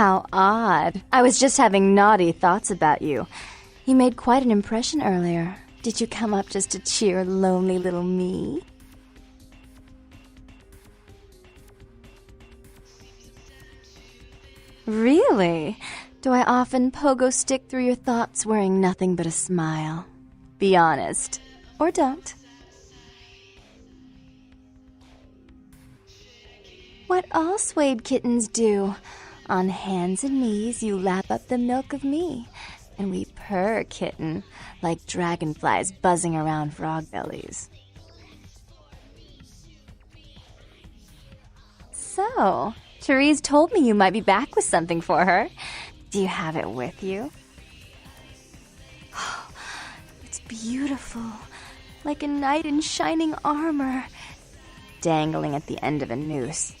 How odd. I was just having naughty thoughts about you. You made quite an impression earlier. Did you come up just to cheer lonely little me? Really? Do I often pogo stick through your thoughts wearing nothing but a smile? Be honest. Or don't. What all swayed kittens do. On hands and knees you lap up the milk of me, and we purr, kitten, like dragonflies buzzing around frog bellies. So, Therese told me you might be back with something for her. Do you have it with you? It's beautiful, like a knight in shining armor, dangling at the end of a noose.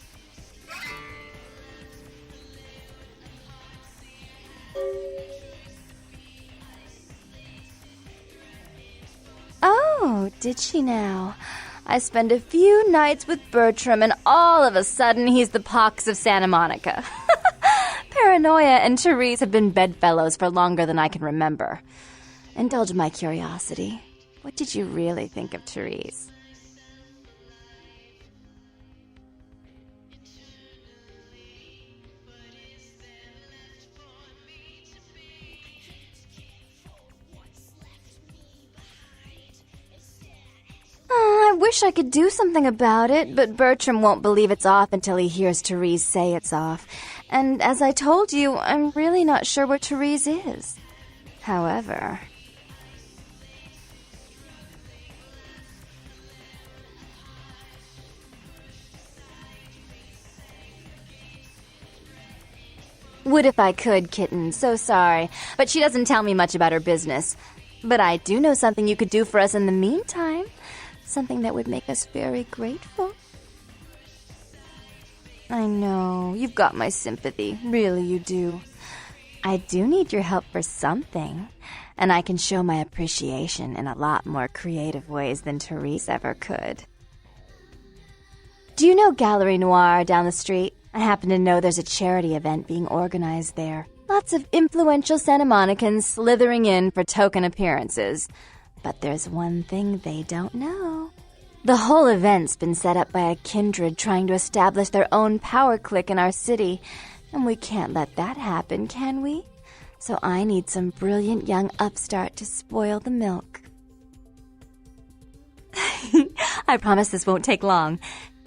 Oh, did she now? I spend a few nights with Bertram and all of a sudden he's the pox of Santa Monica. Paranoia and Therese have been bedfellows for longer than I can remember. Indulge my curiosity. What did you really think of Therese? I wish I could do something about it, but Bertram won't believe it's off until he hears Therese say it's off. And as I told you, I'm really not sure where Therese is. However... Would if I could, kitten. So sorry. But she doesn't tell me much about her business. But I do know something you could do for us in the meantime. Something that would make us very grateful. I know. You've got my sympathy. Really, you do. I do need your help for something. And I can show my appreciation in a lot more creative ways than Therese ever could. Do you know Gallery Noir down the street? I happen to know there's a charity event being organized there. Lots of influential Santa Monicans slithering in for token appearances. But there's one thing they don't know. The whole event's been set up by a kindred trying to establish their own power clique in our city. And we can't let that happen, can we? So I need some brilliant young upstart to spoil the milk. I promise this won't take long.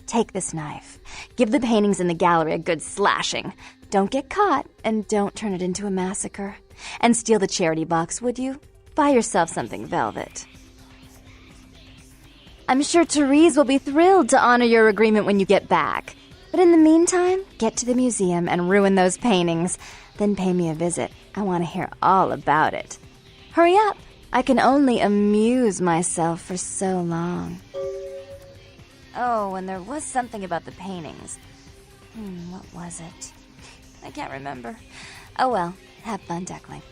Take this knife. Give the paintings in the gallery a good slashing. Don't get caught, and don't turn it into a massacre. And steal the charity box, would you? Buy yourself something velvet. I'm sure Therese will be thrilled to honor your agreement when you get back. But in the meantime, get to the museum and ruin those paintings. Then pay me a visit. I want to hear all about it. Hurry up! I can only amuse myself for so long. Oh, and there was something about the paintings. What was it? I can't remember. Oh well, have fun, duckling.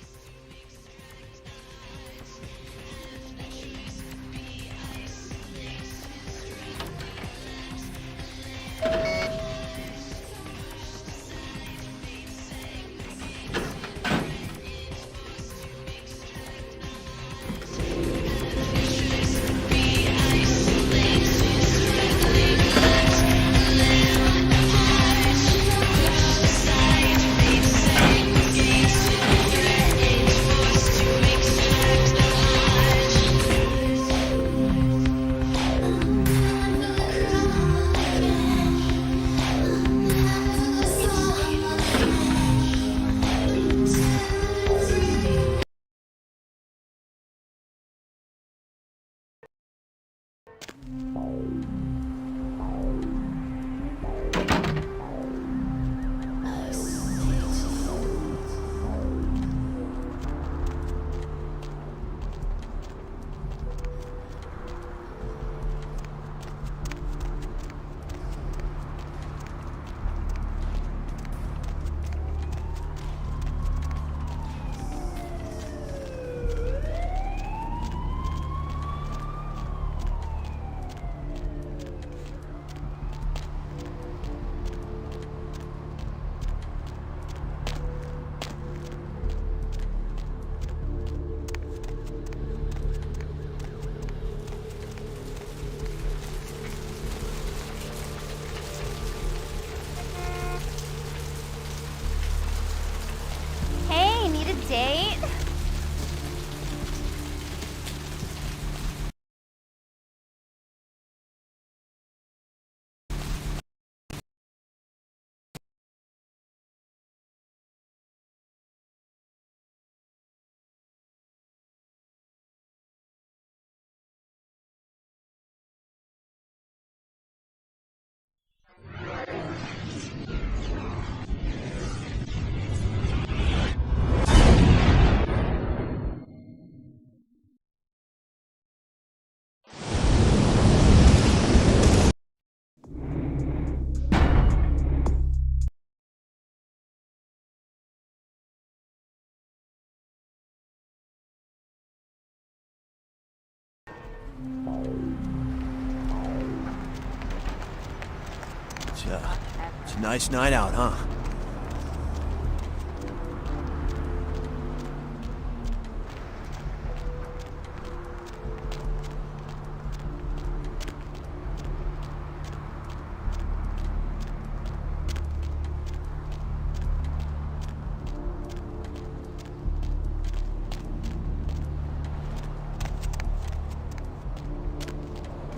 It's a nice night out, huh?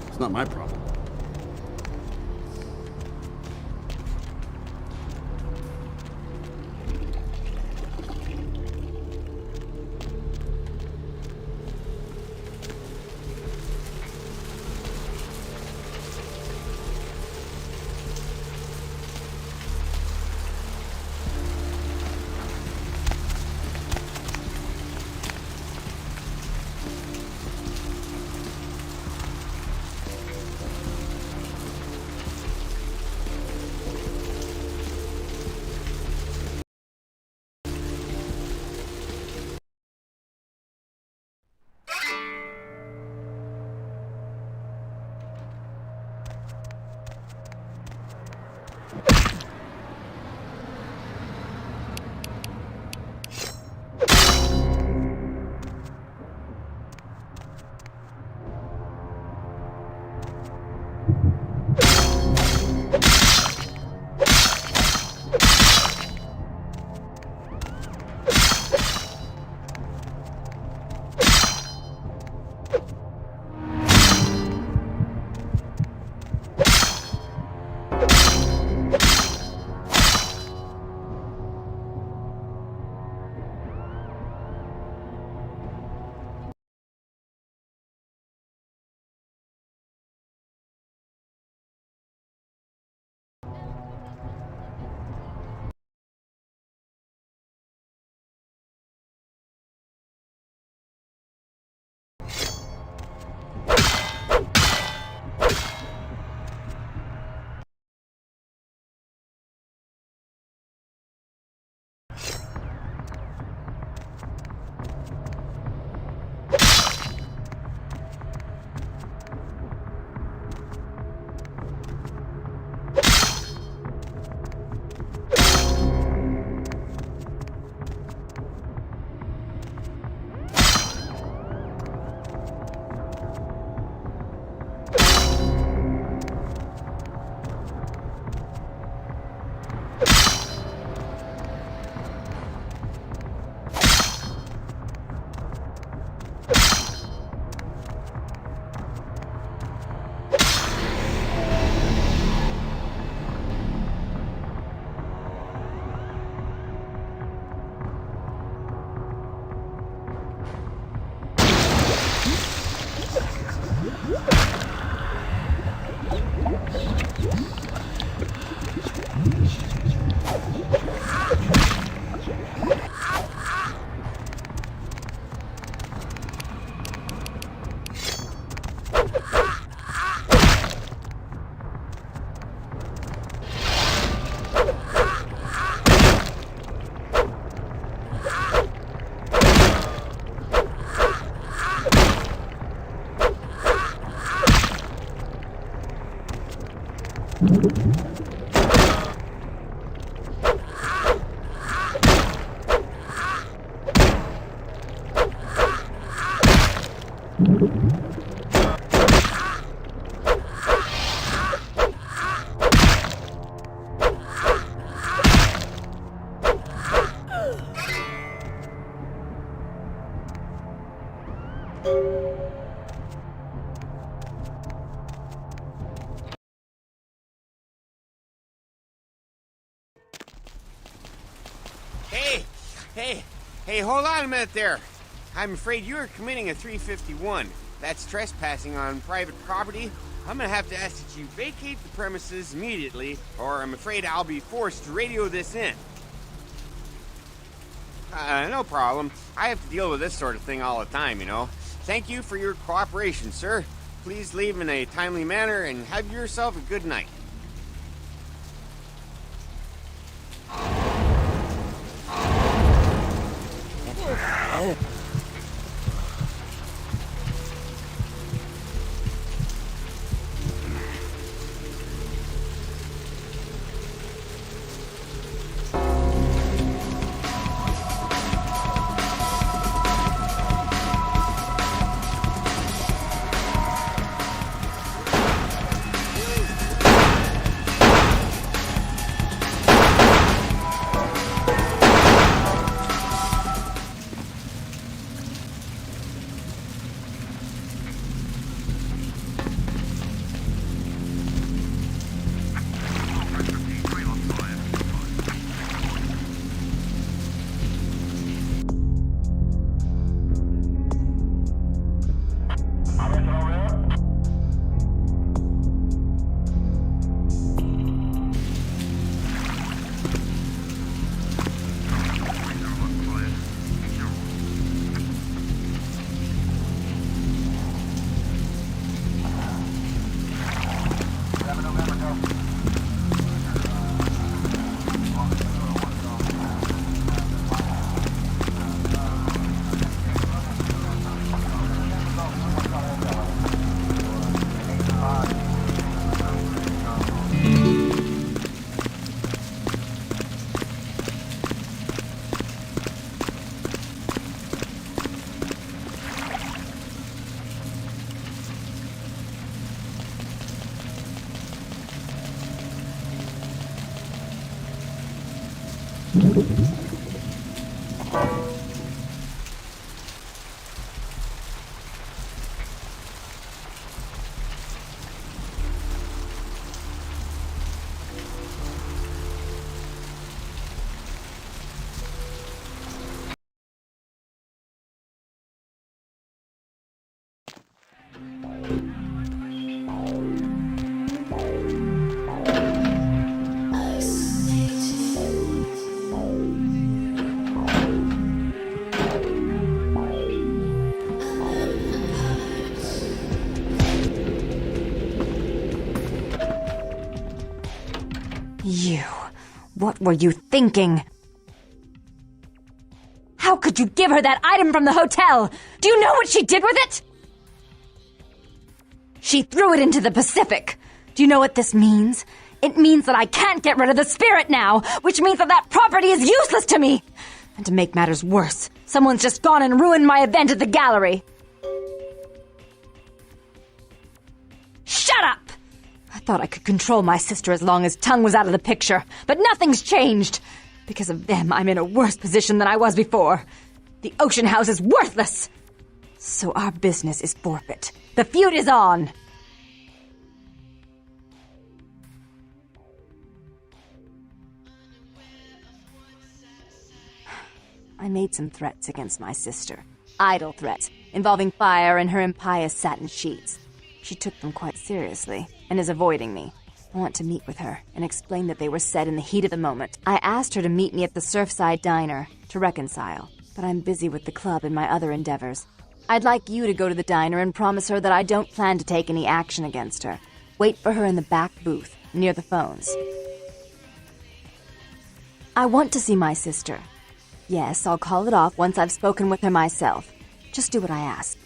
It's not my problem. Hey, hold on a minute there. I'm afraid you are committing a 351. That's trespassing on private property. I'm gonna have to ask that you vacate the premises immediately, or I'm afraid I'll be forced to radio this in. No problem. I have to deal with this sort of thing all the time, you know. Thank you for your cooperation, sir. Please leave in a timely manner and have yourself a good night. Oh. You. What were you thinking? How could you give her that item from the hotel? Do you know what she did with it? She threw it into the Pacific. Do you know what this means? It means that I can't get rid of the spirit now, which means that that property is useless to me. And to make matters worse, someone's just gone and ruined my event at the gallery. Shut up! I thought I could control my sister as long as Tongue was out of the picture, but nothing's changed. Because of them, I'm in a worse position than I was before. The Ocean House is worthless. So our business is forfeit. The feud is on. I made some threats against my sister. Idle threats, involving fire and her impious satin sheets. She took them quite seriously, and is avoiding me. I want to meet with her, and explain that they were said in the heat of the moment. I asked her to meet me at the Surfside Diner, to reconcile, but I'm busy with the club and my other endeavors. I'd like you to go to the diner and promise her that I don't plan to take any action against her. Wait for her in the back booth, near the phones. I want to see my sister. Yes, I'll call it off once I've spoken with her myself. Just do what I ask.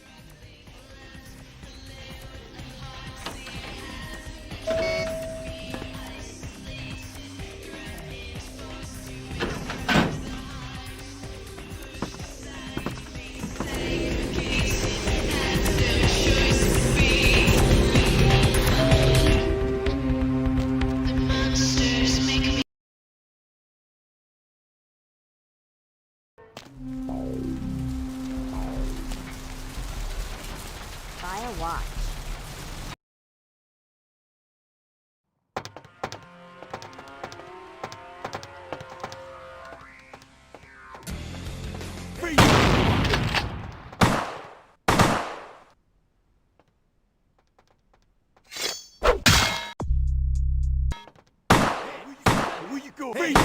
Buy a watch. Where you go? Where you go?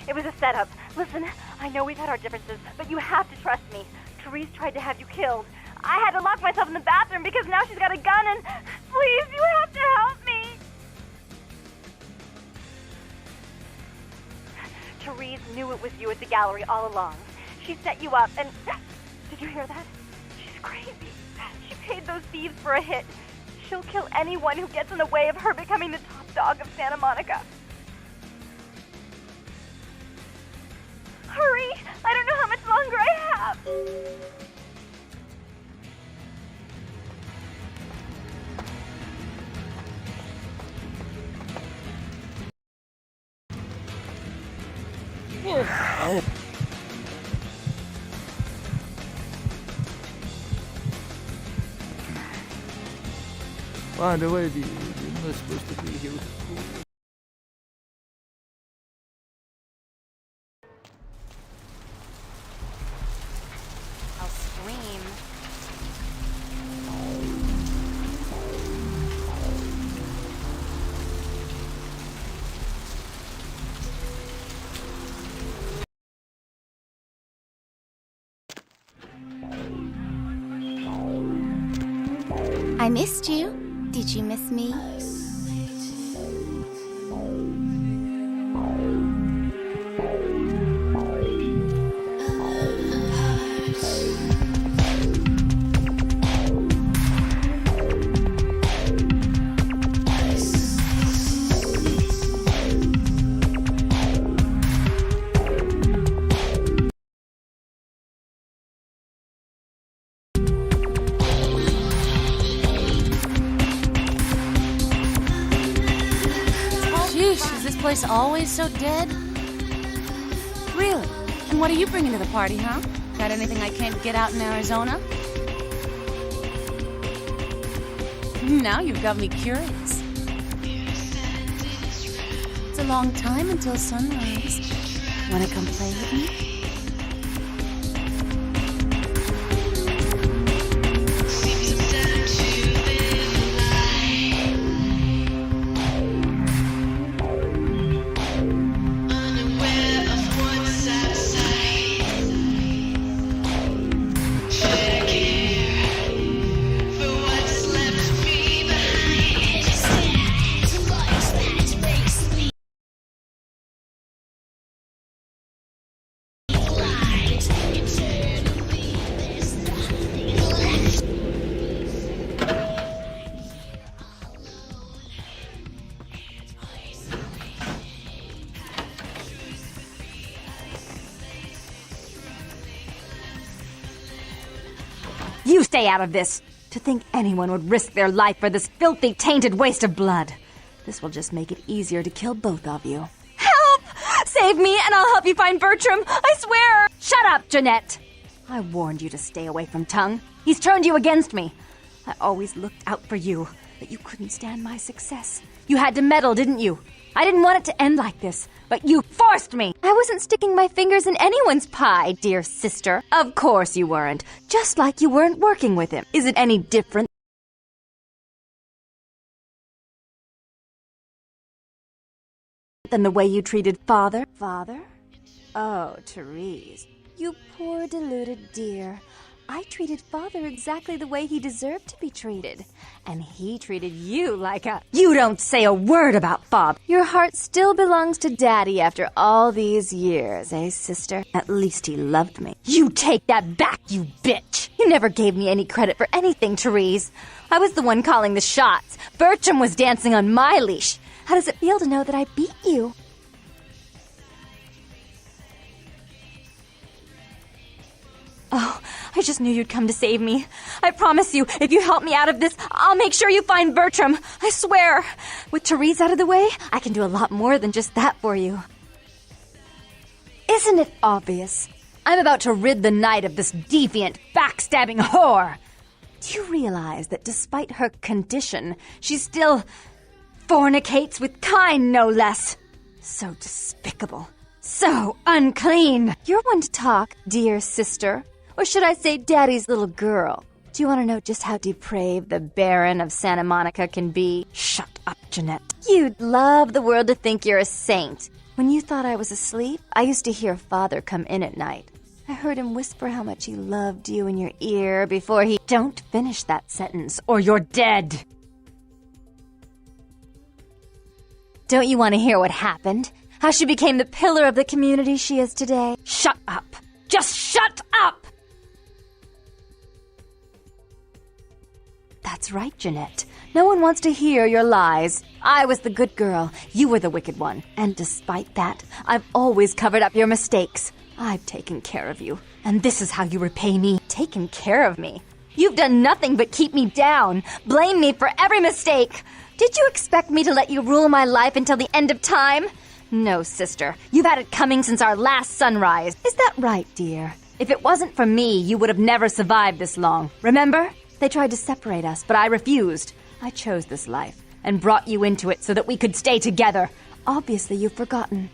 It was a setup. Listen, I know we've had our differences, but you have to trust me. Therese tried to have you killed. I had to lock myself in the bathroom because now she's got a gun and... Please, you have to help me! Therese knew it was you at the gallery all along. She set you up and... Did you hear that? She's crazy. She paid those thieves for a hit. She'll kill anyone who gets in the way of her becoming the top dog of Santa Monica. Hurry! I don't know how much longer I have! Find a way, you're not supposed to be here. I'll scream. I missed you. Did you miss me? Sheesh, is this place always so dead? Really? And what are you bringing to the party, huh? Got anything I can't get out in Arizona? Now you've got me curious. It's a long time until sunrise. Wanna come play with me? You stay out of this! To think anyone would risk their life for this filthy, tainted waste of blood. This will just make it easier to kill both of you. Help! Save me and I'll help you find Bertram! I swear! Shut up, Jeanette! I warned you to stay away from Tongue. He's turned you against me. I always looked out for you, but you couldn't stand my success. You had to meddle, didn't you? I didn't want it to end like this, but you forced me! I wasn't sticking my fingers in anyone's pie, dear sister. Of course you weren't. Just like you weren't working with him. Is it any different than the way you treated Father? Father? Oh, Therese. You poor deluded dear. I treated Father exactly the way he deserved to be treated. And he treated you like a... You don't say a word about Bob. Your heart still belongs to Daddy after all these years, eh, sister? At least he loved me. You take that back, you bitch! You never gave me any credit for anything, Therese. I was the one calling the shots. Bertram was dancing on my leash. How does it feel to know that I beat you? Oh, I just knew you'd come to save me. I promise you, if you help me out of this, I'll make sure you find Bertram. I swear. With Therese out of the way, I can do a lot more than just that for you. Isn't it obvious? I'm about to rid the night of this deviant, backstabbing whore. Do you realize that despite her condition, she still fornicates with Kine, no less? So despicable. So unclean. You're one to talk, dear sister. Or should I say Daddy's little girl? Do you want to know just how depraved the Baron of Santa Monica can be? Shut up, Jeanette. You'd love the world to think you're a saint. When you thought I was asleep, I used to hear Father come in at night. I heard him whisper how much he loved you in your ear before he... Don't finish that sentence, or you're dead. Don't you want to hear what happened? How she became the pillar of the community she is today? Shut up. Just shut up! That's right, Jeanette. No one wants to hear your lies. I was the good girl. You were the wicked one. And despite that, I've always covered up your mistakes. I've taken care of you. And this is how you repay me. Taken care of me. You've done nothing but keep me down. Blame me for every mistake. Did you expect me to let you rule my life until the end of time? No, sister. You've had it coming since our last sunrise. Is that right, dear? If it wasn't for me, you would have never survived this long. Remember? They tried to separate us, but I refused. I chose this life and brought you into it so that we could stay together. Obviously, you've forgotten.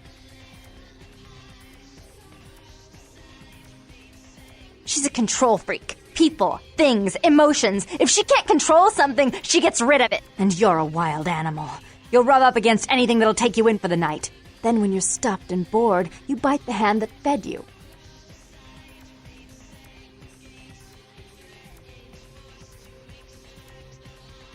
She's a control freak. People, things, emotions. If she can't control something, she gets rid of it. And you're a wild animal. You'll rub up against anything that'll take you in for the night. Then when you're stuffed and bored, you bite the hand that fed you.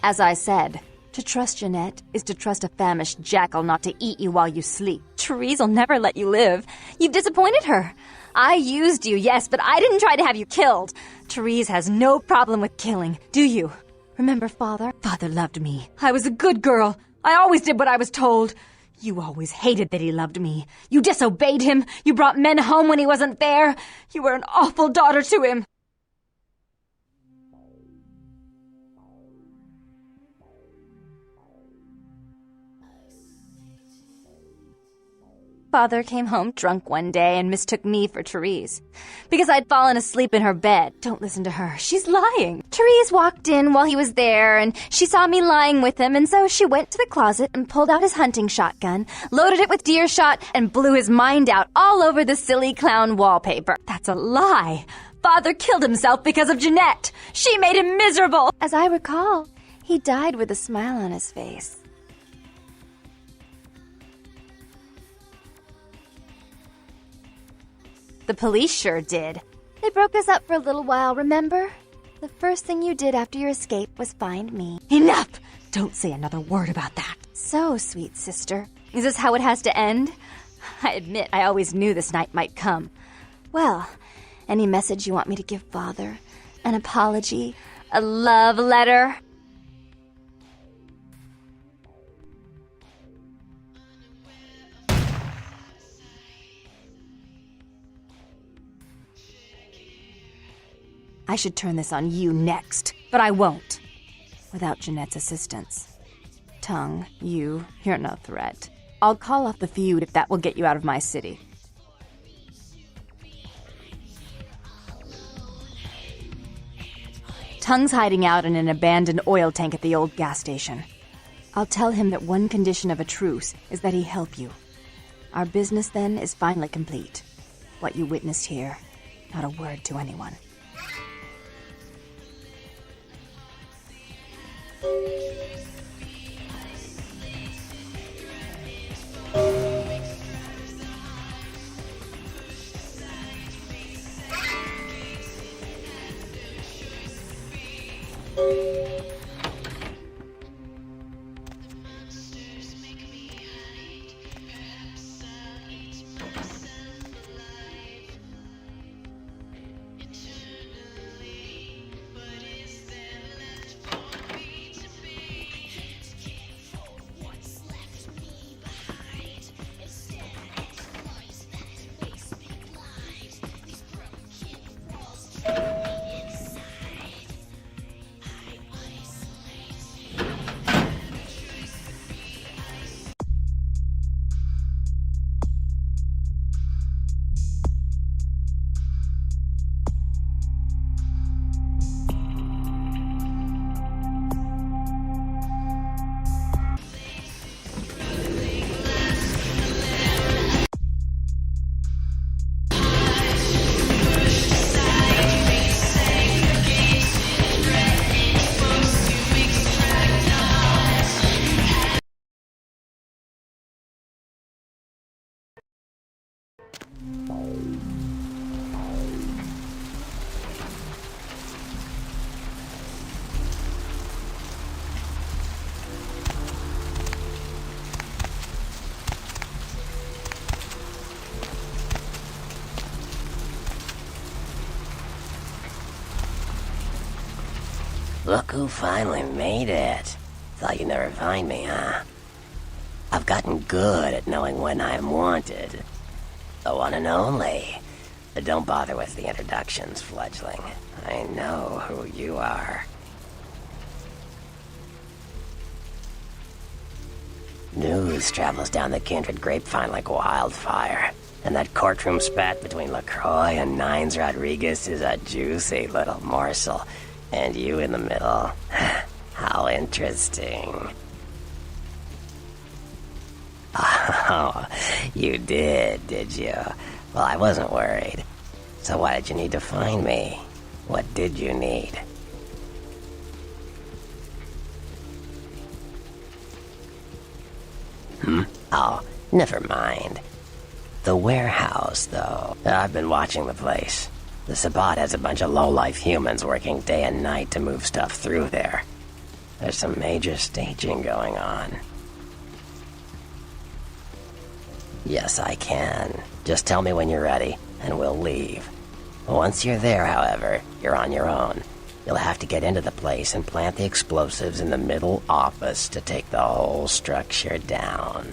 As I said, to trust Jeanette is to trust a famished jackal not to eat you while you sleep. Therese will never let you live. You've disappointed her. I used you, yes, but I didn't try to have you killed. Therese has no problem with killing, do you? Remember Father? Father loved me. I was a good girl. I always did what I was told. You always hated that he loved me. You disobeyed him. You brought men home when he wasn't there. You were an awful daughter to him. Father came home drunk one day and mistook me for Therese. Because I'd fallen asleep in her bed. Don't listen to her. She's lying. Therese walked in while he was there, and she saw me lying with him, and so she went to the closet and pulled out his hunting shotgun, loaded it with deer shot, and blew his mind out all over the silly clown wallpaper. That's a lie. Father killed himself because of Jeanette. She made him miserable. As I recall, he died with a smile on his face. The police sure did. They broke us up for a little while, remember? The first thing you did after your escape was find me. Enough! Don't say another word about that. So, sweet sister, is this how it has to end? I admit I always knew this night might come. Well, any message you want me to give Father? An apology? A love letter? I should turn this on you next, but I won't. Without Jeanette's assistance. Tongue, you're no threat. I'll call off the feud if that will get you out of my city. Tongue's hiding out in an abandoned oil tank at the old gas station. I'll tell him that one condition of a truce is that he help you. Our business then is finally complete. What you witnessed here, not a word to anyone. Look who finally made it. Thought you'd never find me, huh? I've gotten good at knowing when I'm wanted. The one and only. But don't bother with the introductions, fledgling. I know who you are. News travels down the kindred grapevine like wildfire. And that courtroom spat between LaCroix and Nines Rodriguez is a juicy little morsel. And you in the middle. How interesting. Oh, you did you? Well, I wasn't worried. So why did you need to find me? What did you need? Oh, never mind. The warehouse, though. I've been watching the place. The Sabbat has a bunch of low-life humans working day and night to move stuff through there. There's some major staging going on. Yes, I can. Just tell me when you're ready, and we'll leave. Once you're there, however, you're on your own. You'll have to get into the place and plant the explosives in the middle office to take the whole structure down.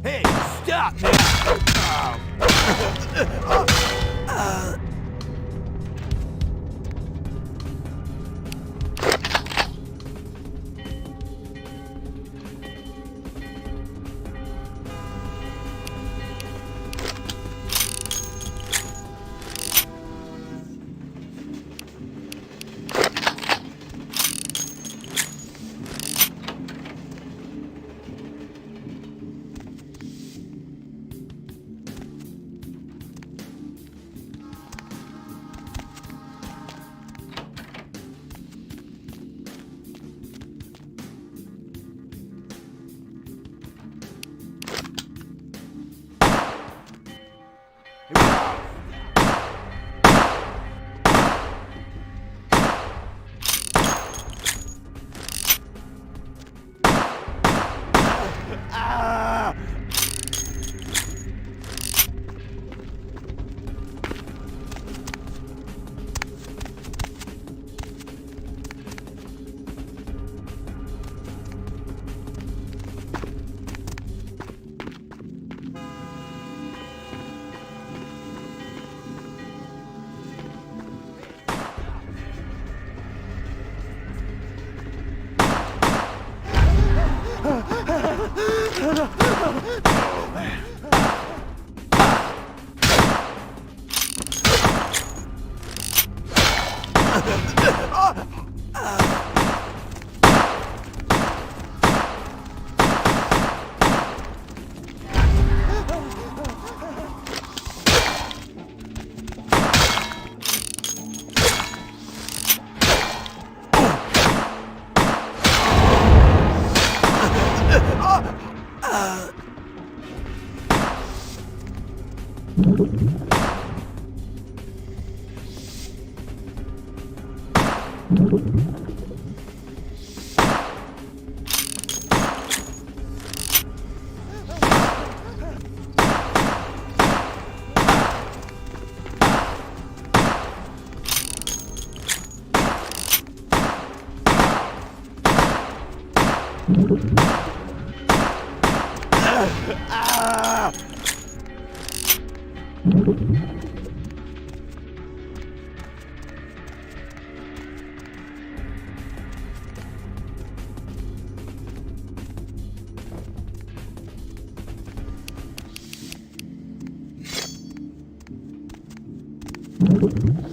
Hey, stop now!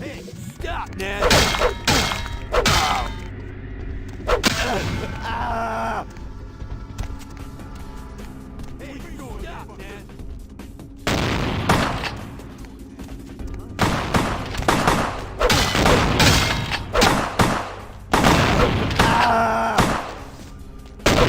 Hey, stop, Ned! Hey, stop, Ned!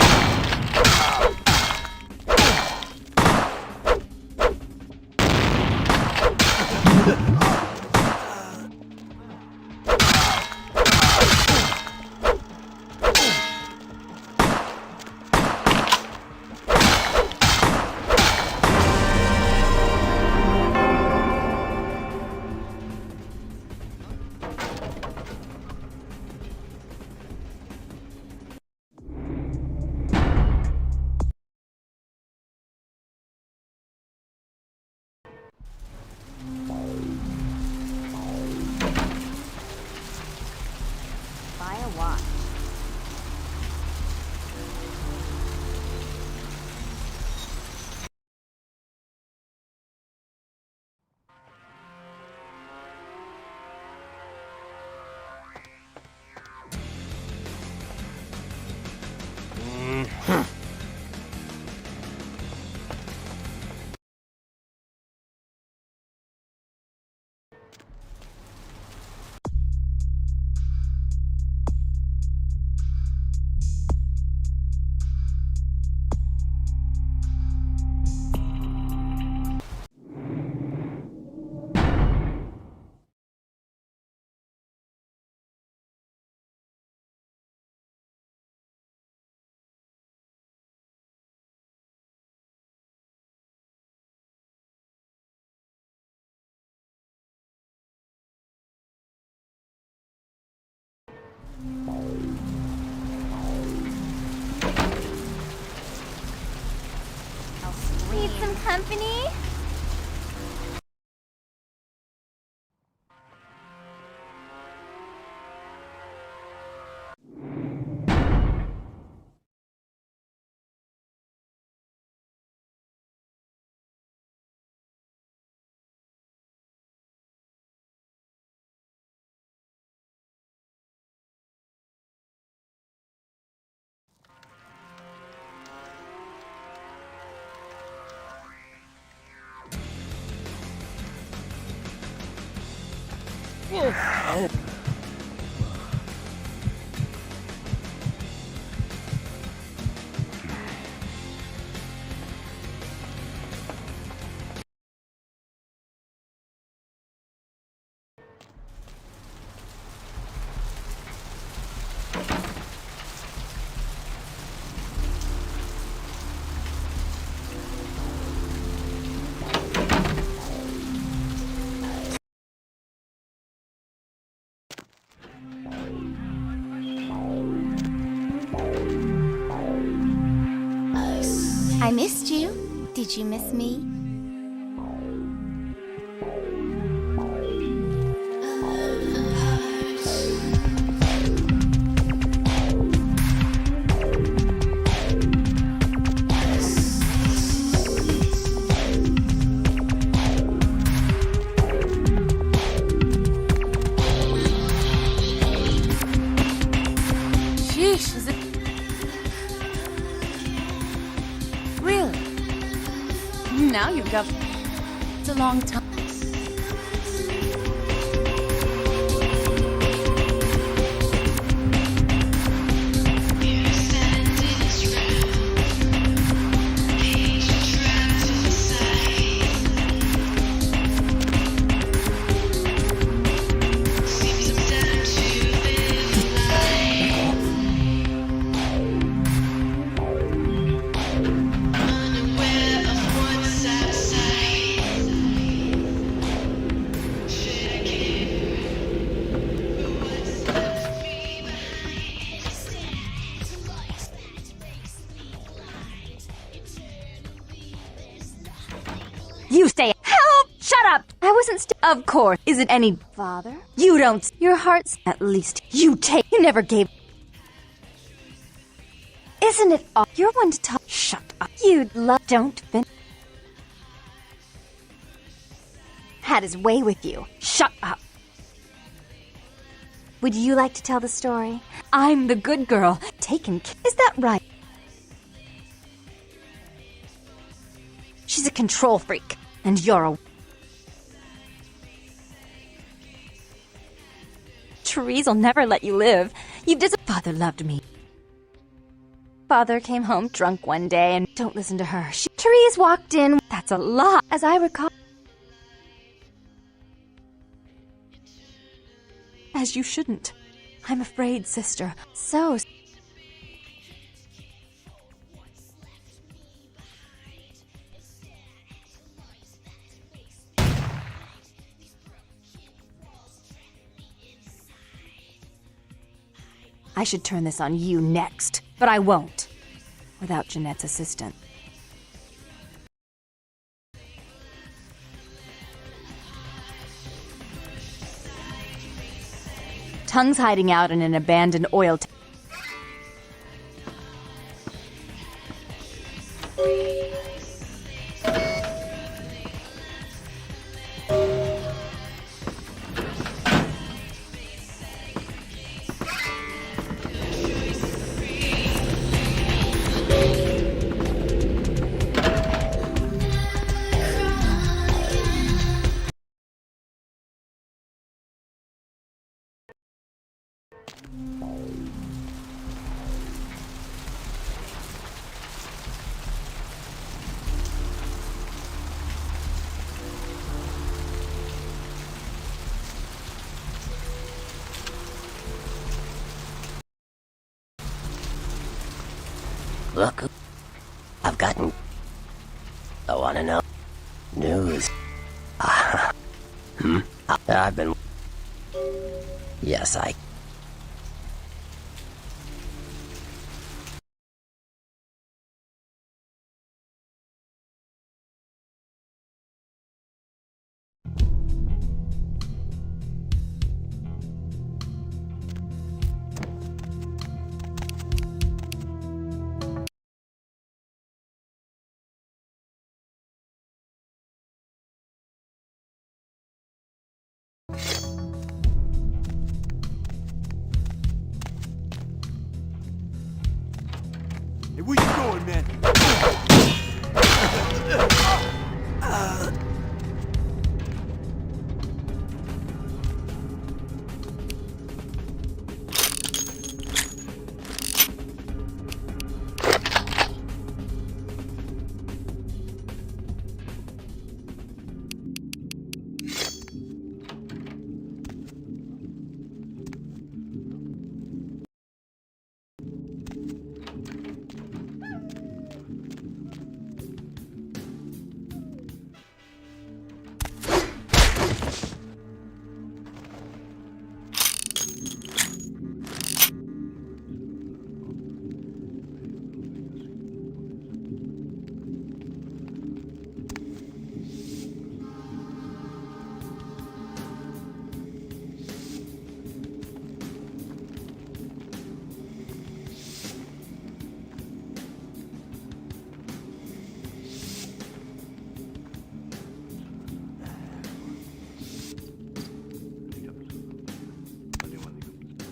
Need some company? I missed you. Did you miss me? Sheesh, is it... Really? Now you've got... It's a long time. You stay. Help! Shut up! I wasn't Of course. Is it any bother? You don't. Your heart's at least. You take. You never gave. Isn't it all? You're one to talk. Shut up. You'd love. Don't fin. Had his way with you. Shut up. Would you like to tell the story? I'm the good girl. Is that right? She's a control freak. And you're a... Therese will never let you live. Father loved me. Father came home drunk one day and... Don't listen to her. Therese walked in. That's a lot, as I recall. As you shouldn't. I'm afraid, sister. So... I should turn this on you next, but I won't. Without Jeanette's assistant. Tongue's hiding out in an abandoned oil tank. Look, I've gotten... I wanna know... News. I've been... Yes, I... Hey, where you going, man?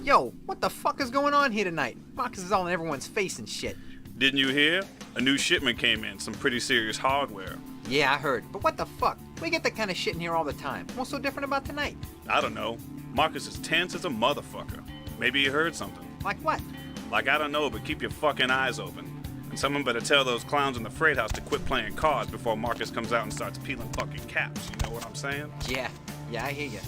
Yo, what the fuck is going on here tonight? Marcus is all in everyone's face and shit. Didn't you hear? A new shipment came in, some pretty serious hardware. Yeah, I heard. But what the fuck? We get that kind of shit in here all the time. What's so different about tonight? I don't know. Marcus is tense as a motherfucker. Maybe you heard something. Like what? Like, I don't know, but keep your fucking eyes open. And someone better tell those clowns in the freight house to quit playing cards before Marcus comes out and starts peeling fucking caps. You know what I'm saying? Yeah, I hear ya.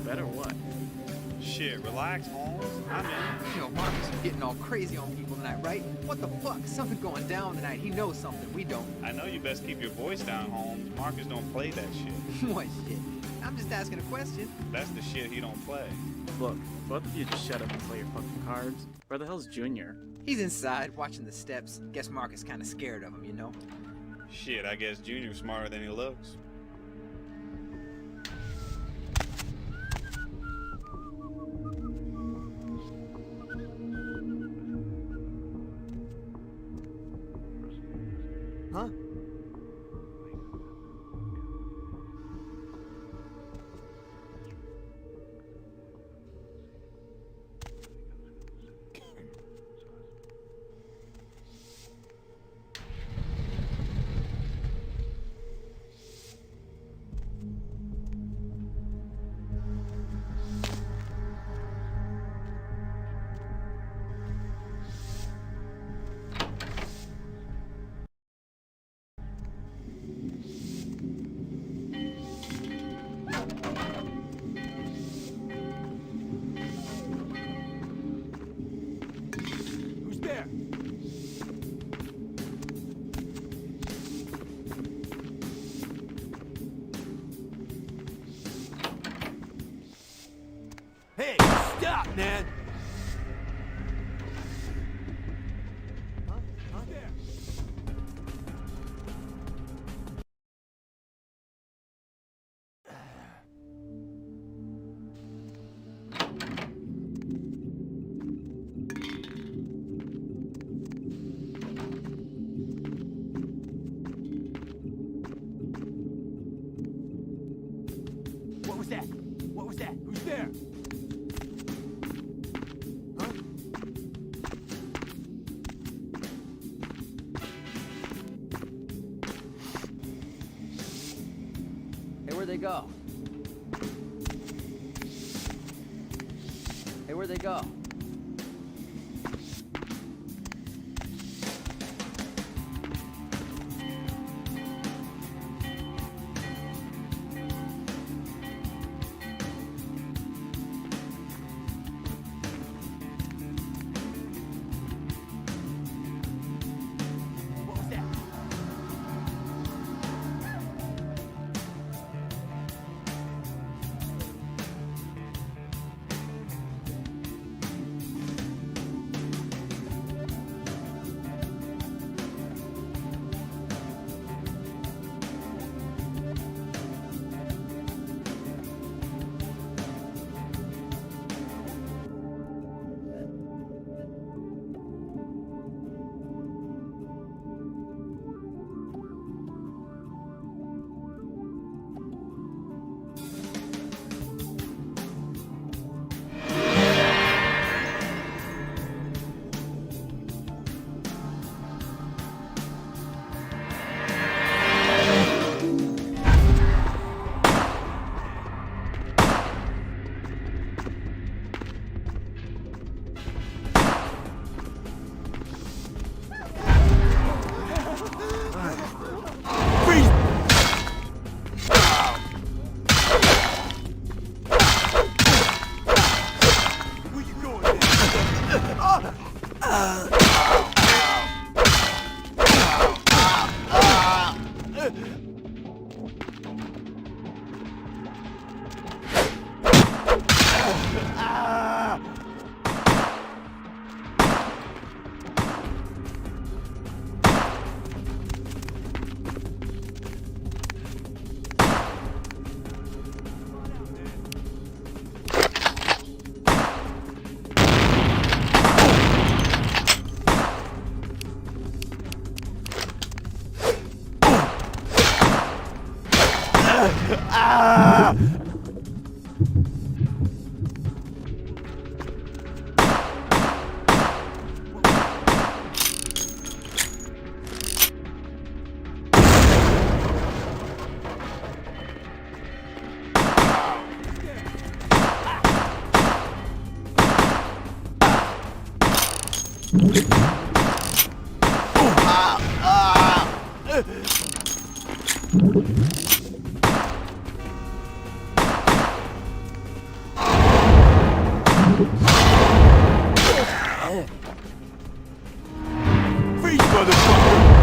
Better what? Shit, relax, Holmes. I'm in. Yo, Marcus is getting all crazy on people tonight, right? What the fuck? Something going down tonight. He knows something. We don't. I know you best keep your voice down, Holmes. Marcus don't play that shit. What shit? I'm just asking a question. That's the shit he don't play. Look, both of you just shut up and play your fucking cards. Where the hell's Junior? He's inside, watching the steps. Guess Marcus kinda scared of him, you know? Shit, I guess Junior's smarter than he looks. Huh? Stop, man! What was that? What was that? Who's there? Huh? Hey, where'd they go? Hey, where'd they go? What was that? Where you going, Freeze, motherfucker!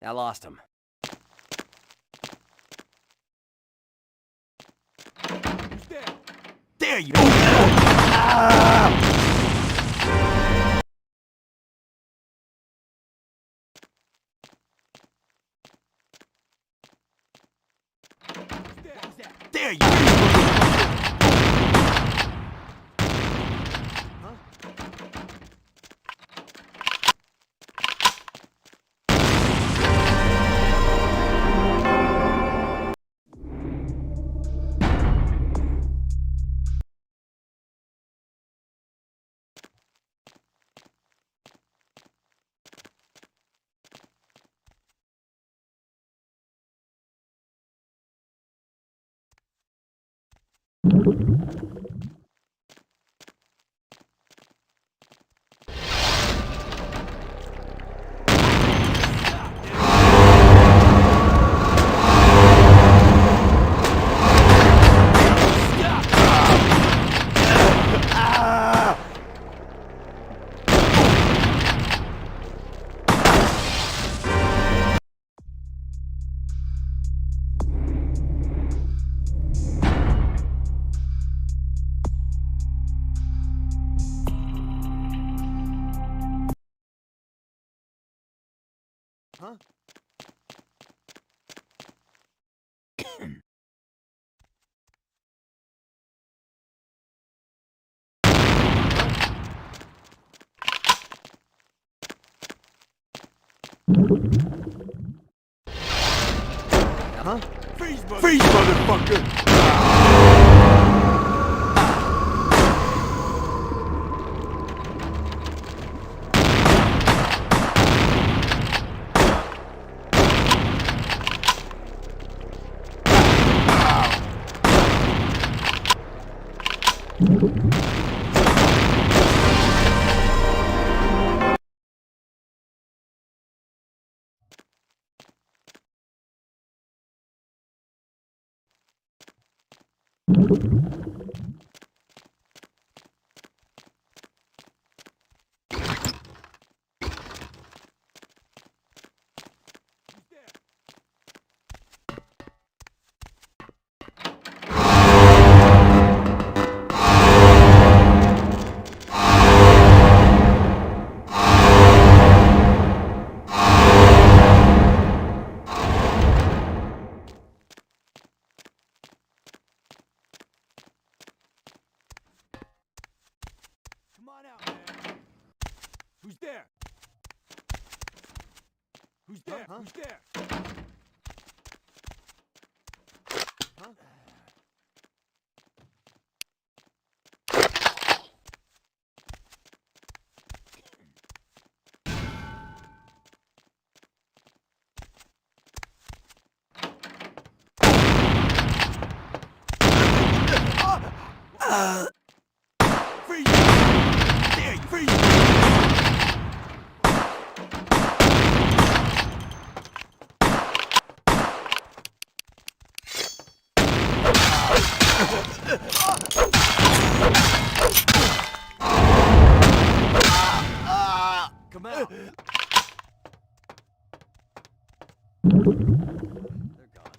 I lost him. There you go! There you go! Huh? Huh? Freeze, motherfucker! Come on out, man. Who's there? Who's there? Huh? Who's there? Huh? Freeze! Yeah, freeze! Come out! They're gone.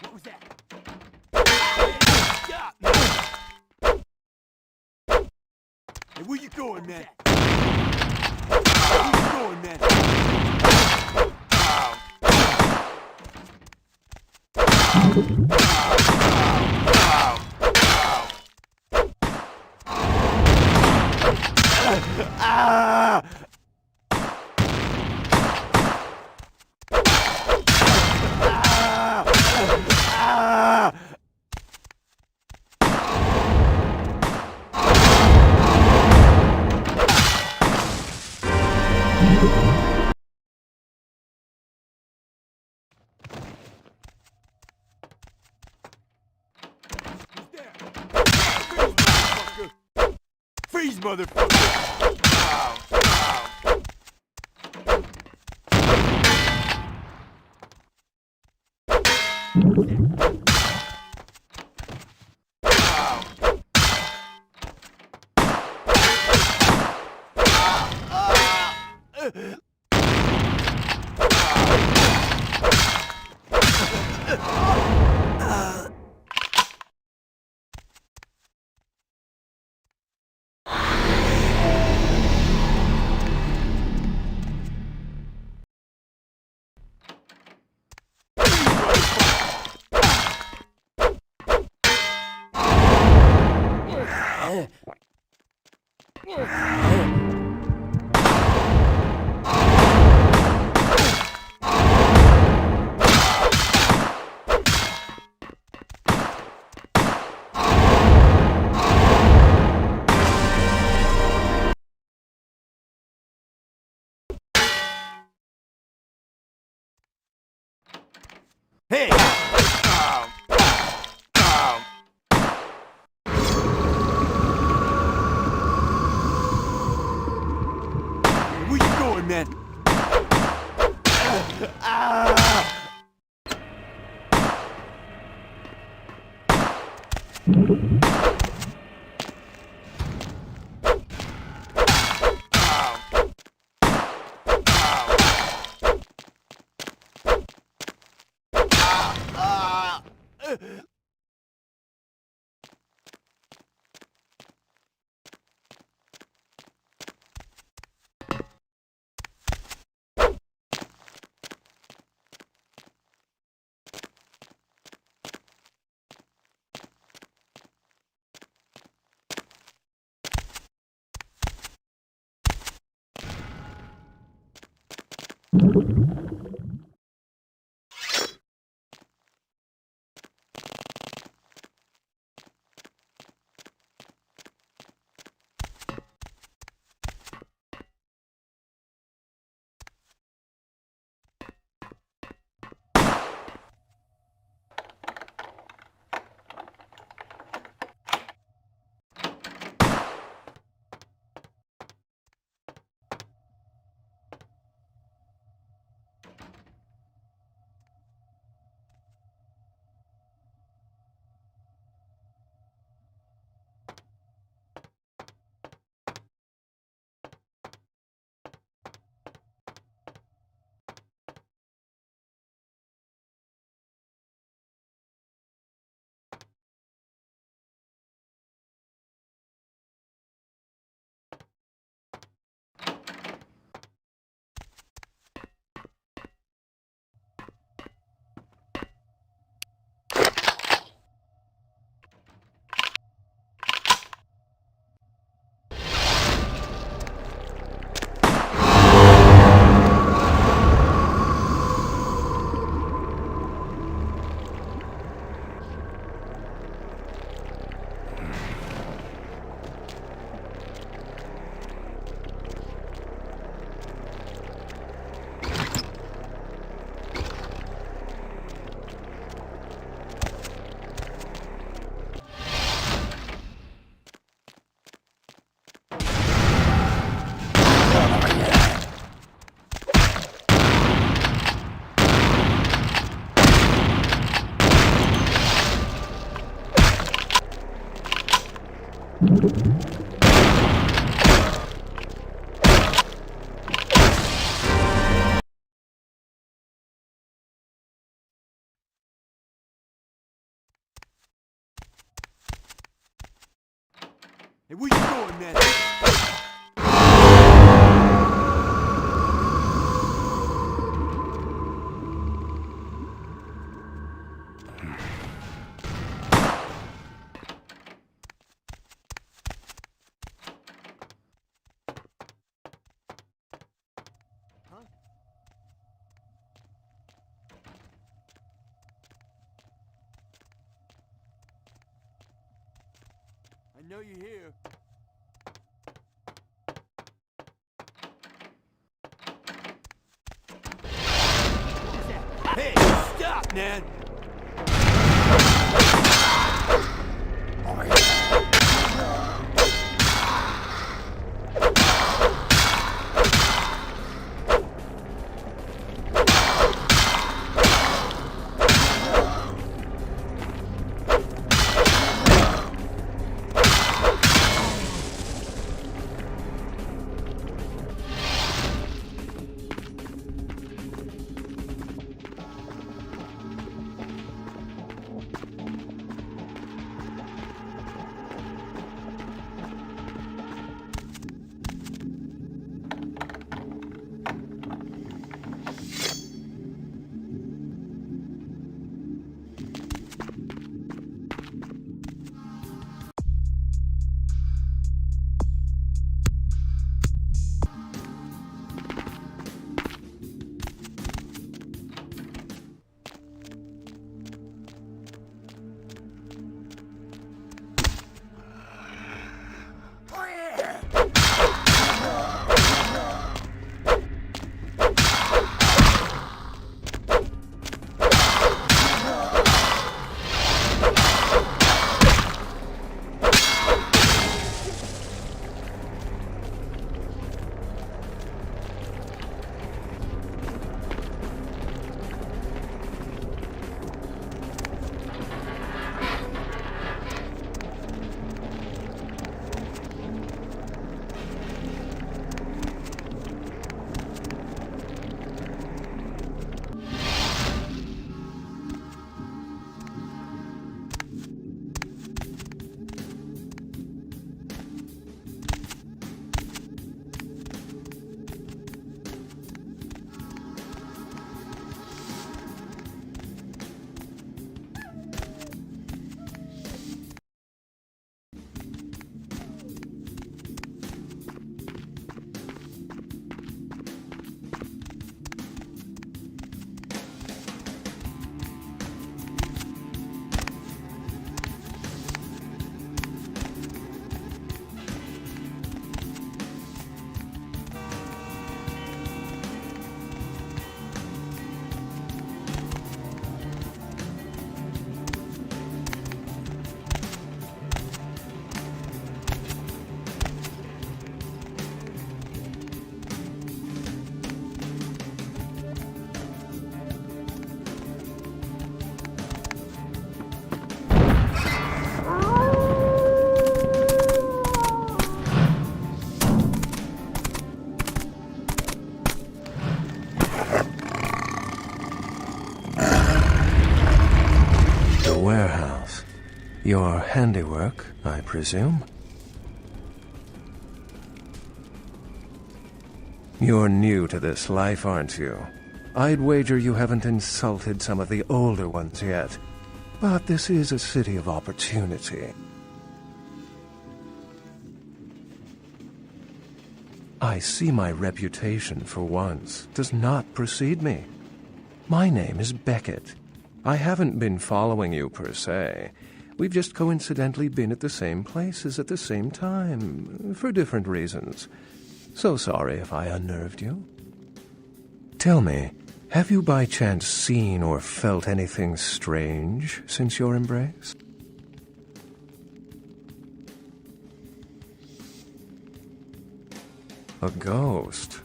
What was that? Hey, where you going, man? Where you going, man? Freeze, motherfucker! Hey! Where you going, man? Hey, where you going, man? I know you're here. Hey, stop, man! Warehouse. Your handiwork, I presume? You're new to this life, aren't you? I'd wager you haven't insulted some of the older ones yet. But this is a city of opportunity. I see my reputation, for once, does not precede me. My name is Beckett. I haven't been following you, per se. We've just coincidentally been at the same places at the same time, for different reasons. So sorry if I unnerved you. Tell me, have you by chance seen or felt anything strange since your embrace? A ghost?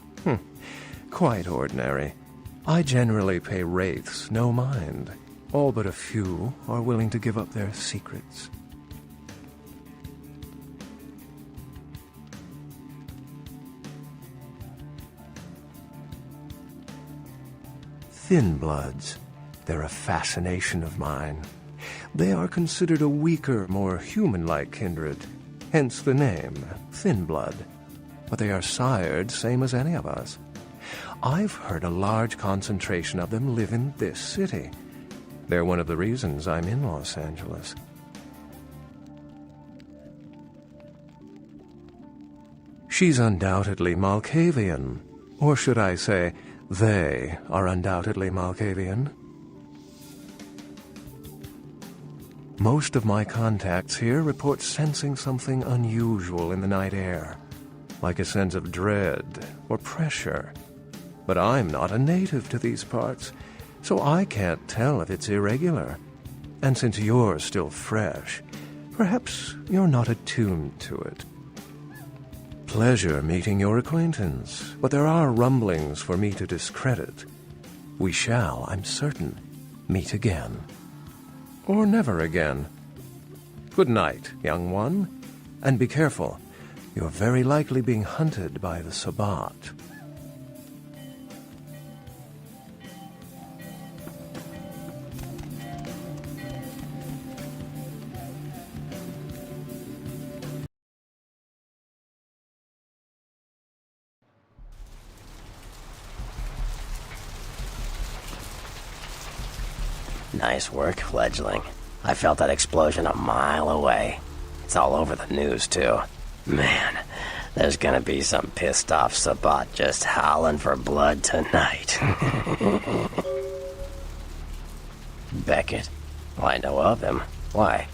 Quite ordinary. I generally pay wraiths no mind. All but a few are willing to give up their secrets. Thin bloods. They're a fascination of mine. They are considered a weaker, more human-like kindred. hence the name, Thin Blood. But they are sired same as any of us. I've heard a large concentration of them live in this city. They're one of the reasons I'm in Los Angeles. She's undoubtedly Malkavian. Or should I say, they are undoubtedly Malkavian. Most of my contacts here report sensing something unusual in the night air, like a sense of dread or pressure. But I'm not a native to these parts, so I can't tell if it's irregular. And since you're still fresh, perhaps you're not attuned to it. Pleasure meeting your acquaintance, but there are rumblings for me to discredit. We shall, I'm certain, meet again. Or never again. Good night, young one, and be careful. You're very likely being hunted by the Sabbat. Nice work, fledgling. I felt that explosion a mile away. It's all over the news, too. Man, there's gonna be some pissed-off Sabbat just howling for blood tonight. Beckett? Well, I know of him. Why?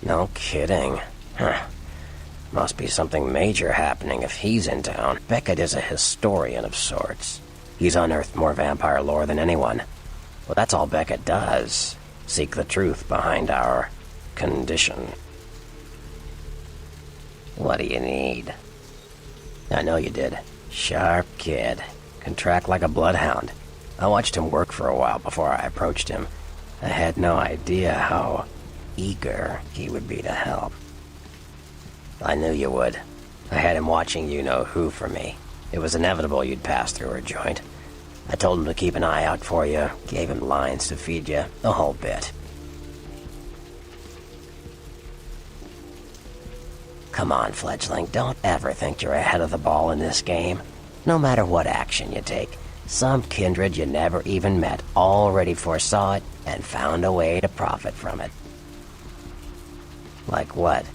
No kidding. Huh. Must be something major happening if he's in town. Beckett is a historian of sorts. He's unearthed more vampire lore than anyone. Well, that's all Beckett does. Seek the truth behind our condition. What do you need? I know you did. Sharp kid. Can track like a bloodhound. I watched him work for a while before I approached him. I had no idea how eager he would be to help. I knew you would. I had him watching you-know-who for me. It was inevitable you'd pass through her joint. I told him to keep an eye out for you, gave him lines to feed you, the whole bit. Come on, fledgling, don't ever think you're ahead of the ball in this game. No matter what action you take, some kindred you never even met already foresaw it and found a way to profit from it. Like what?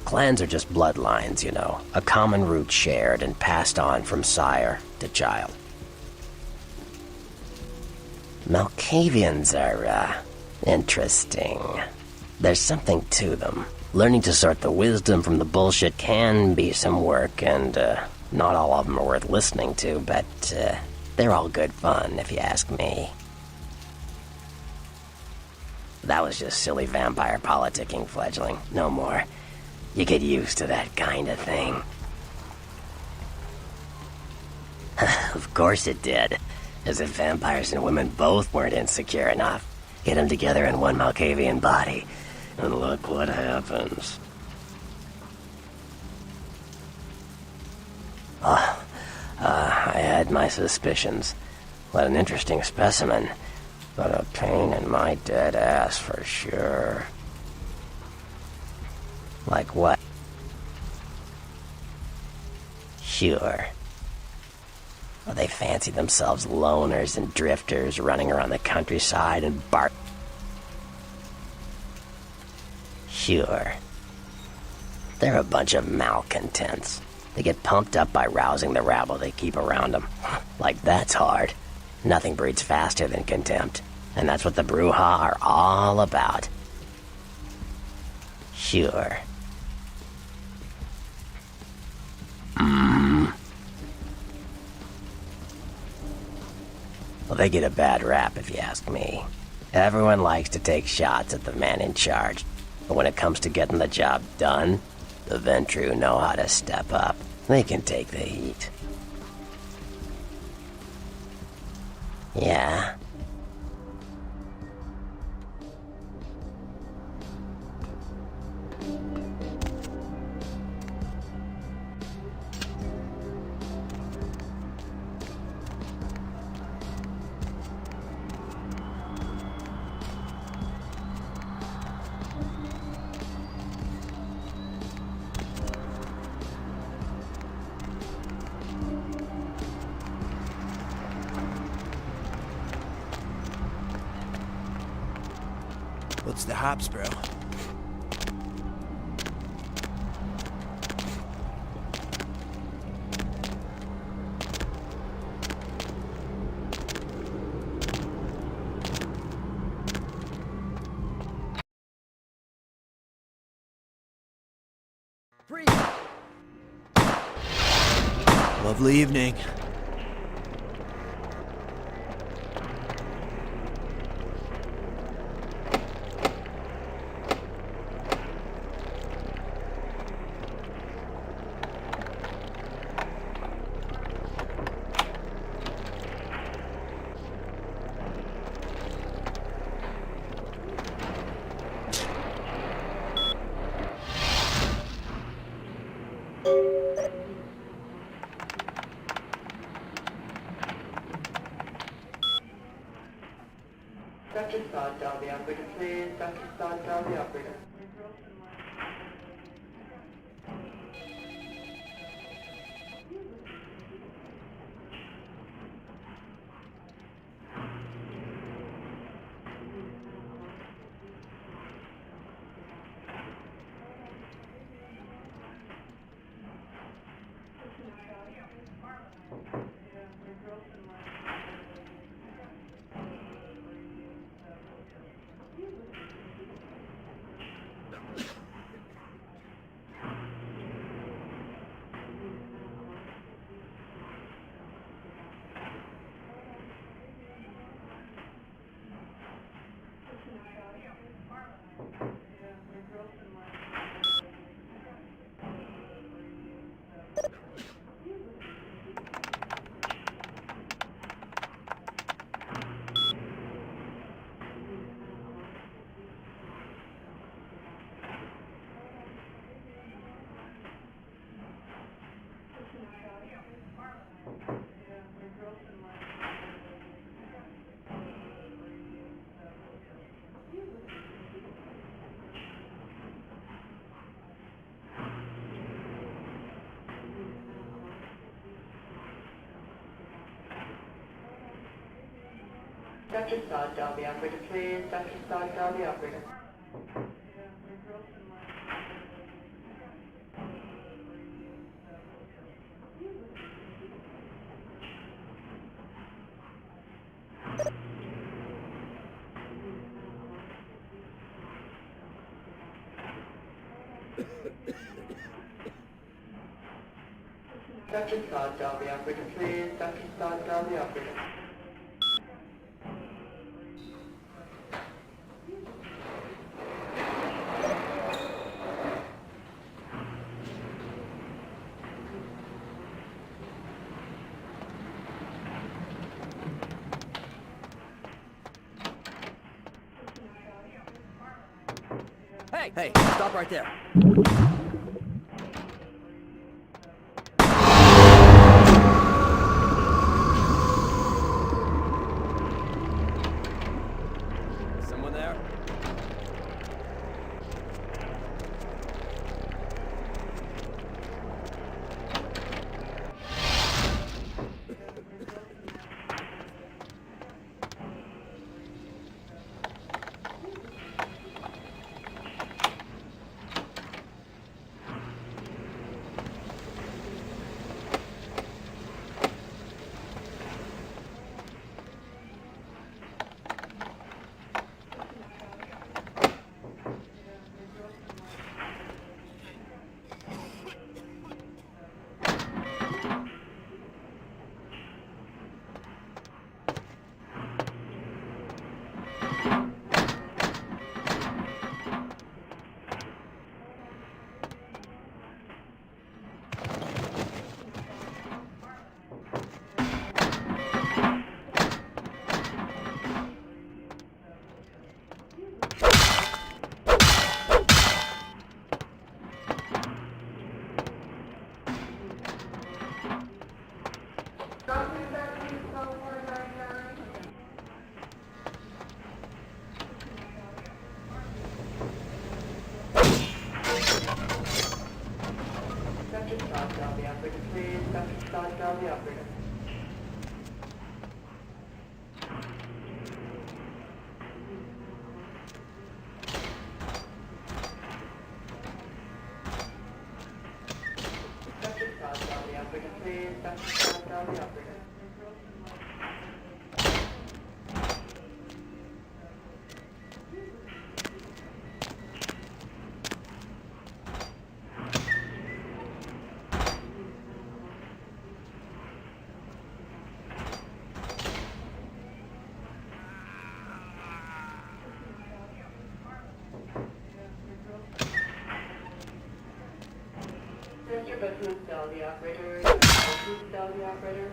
Clans are just bloodlines, you know, a common root shared and passed on from sire to child. Malkavians are, interesting. There's something to them. Learning to sort the wisdom from the bullshit can be some work, and, not all of them are worth listening to, but, they're all good fun, if you ask me. That was just silly vampire politicking, fledgling. No more. You get used to that kind of thing. Of course it did. As if vampires and women both weren't insecure enough. Get them together in one Malkavian body, and look what happens. I had my suspicions. What an interesting specimen. But a pain in my dead ass for sure. Like what? Sure. Well, they fancy themselves loners and drifters running around the countryside and bark. Sure. They're a bunch of malcontents. They get pumped up by rousing the rabble they keep around them. Like that's hard. Nothing breeds faster than contempt. And that's what the Bruja are all about. Sure. Well, they get a bad rap if you ask me. Everyone likes to take shots at the man in charge. But when it comes to getting the job done, the Ventru know how to step up. They can take the heat. Yeah. What's the hops, bro? Freeze! Lovely evening. Dr. Sod, dial the operator, please. Dr. Sod, dial the operator. Dr. Sod, dial the operator, please. Dr. Sod, dial the operator. Dr. Sod, dial the operator, please. Dr. Sod, dial the operator. Hey, stop right there. Someone there? operator, please. Dr. Scott, tell the operator. But who's tell the operator? Who's tell the operator?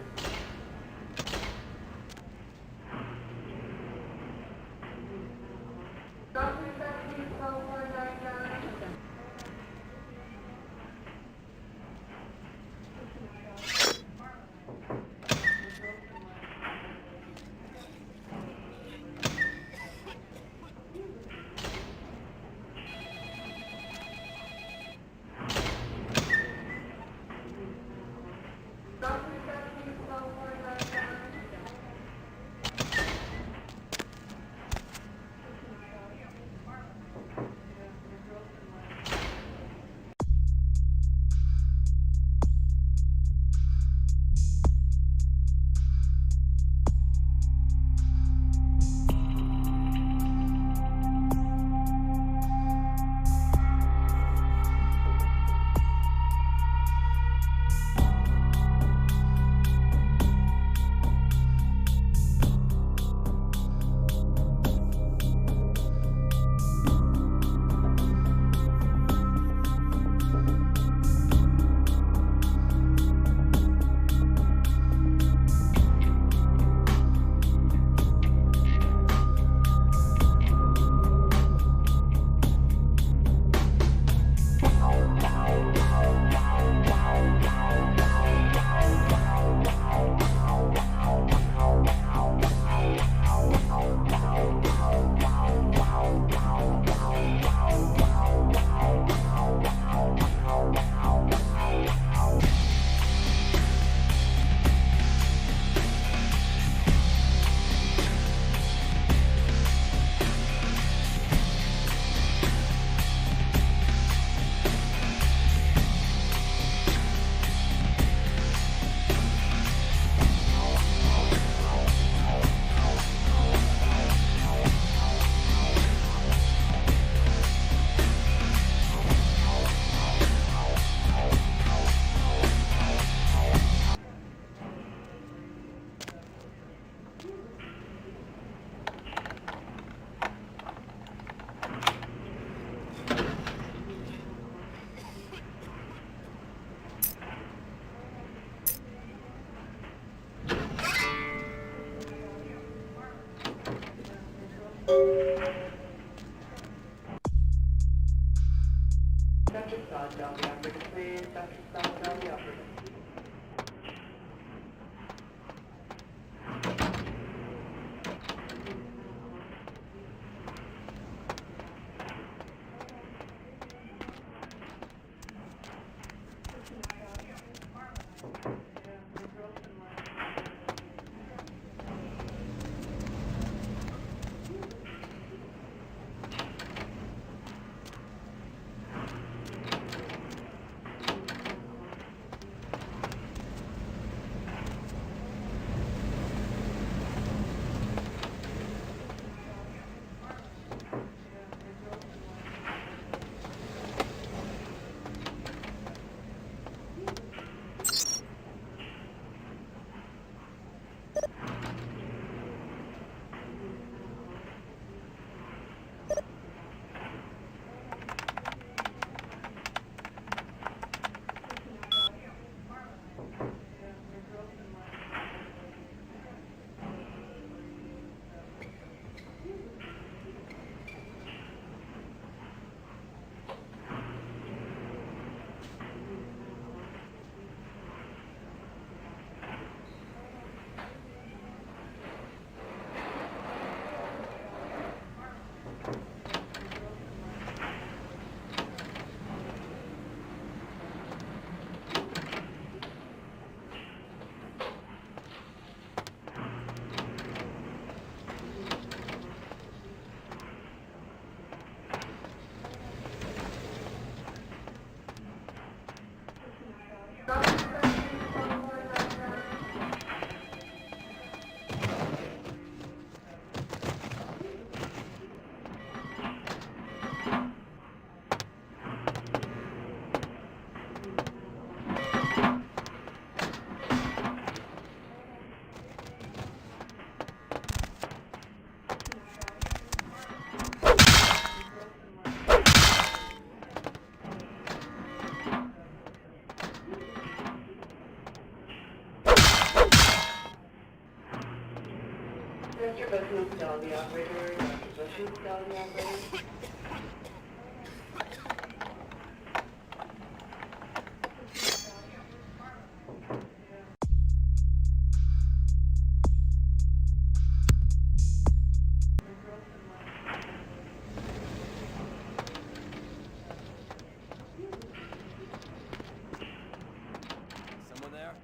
Dr. Scott, tell the operator, please. Dr. Scott, tell the operator. tell the operator, Dr. Bush, tell the operator. Someone there?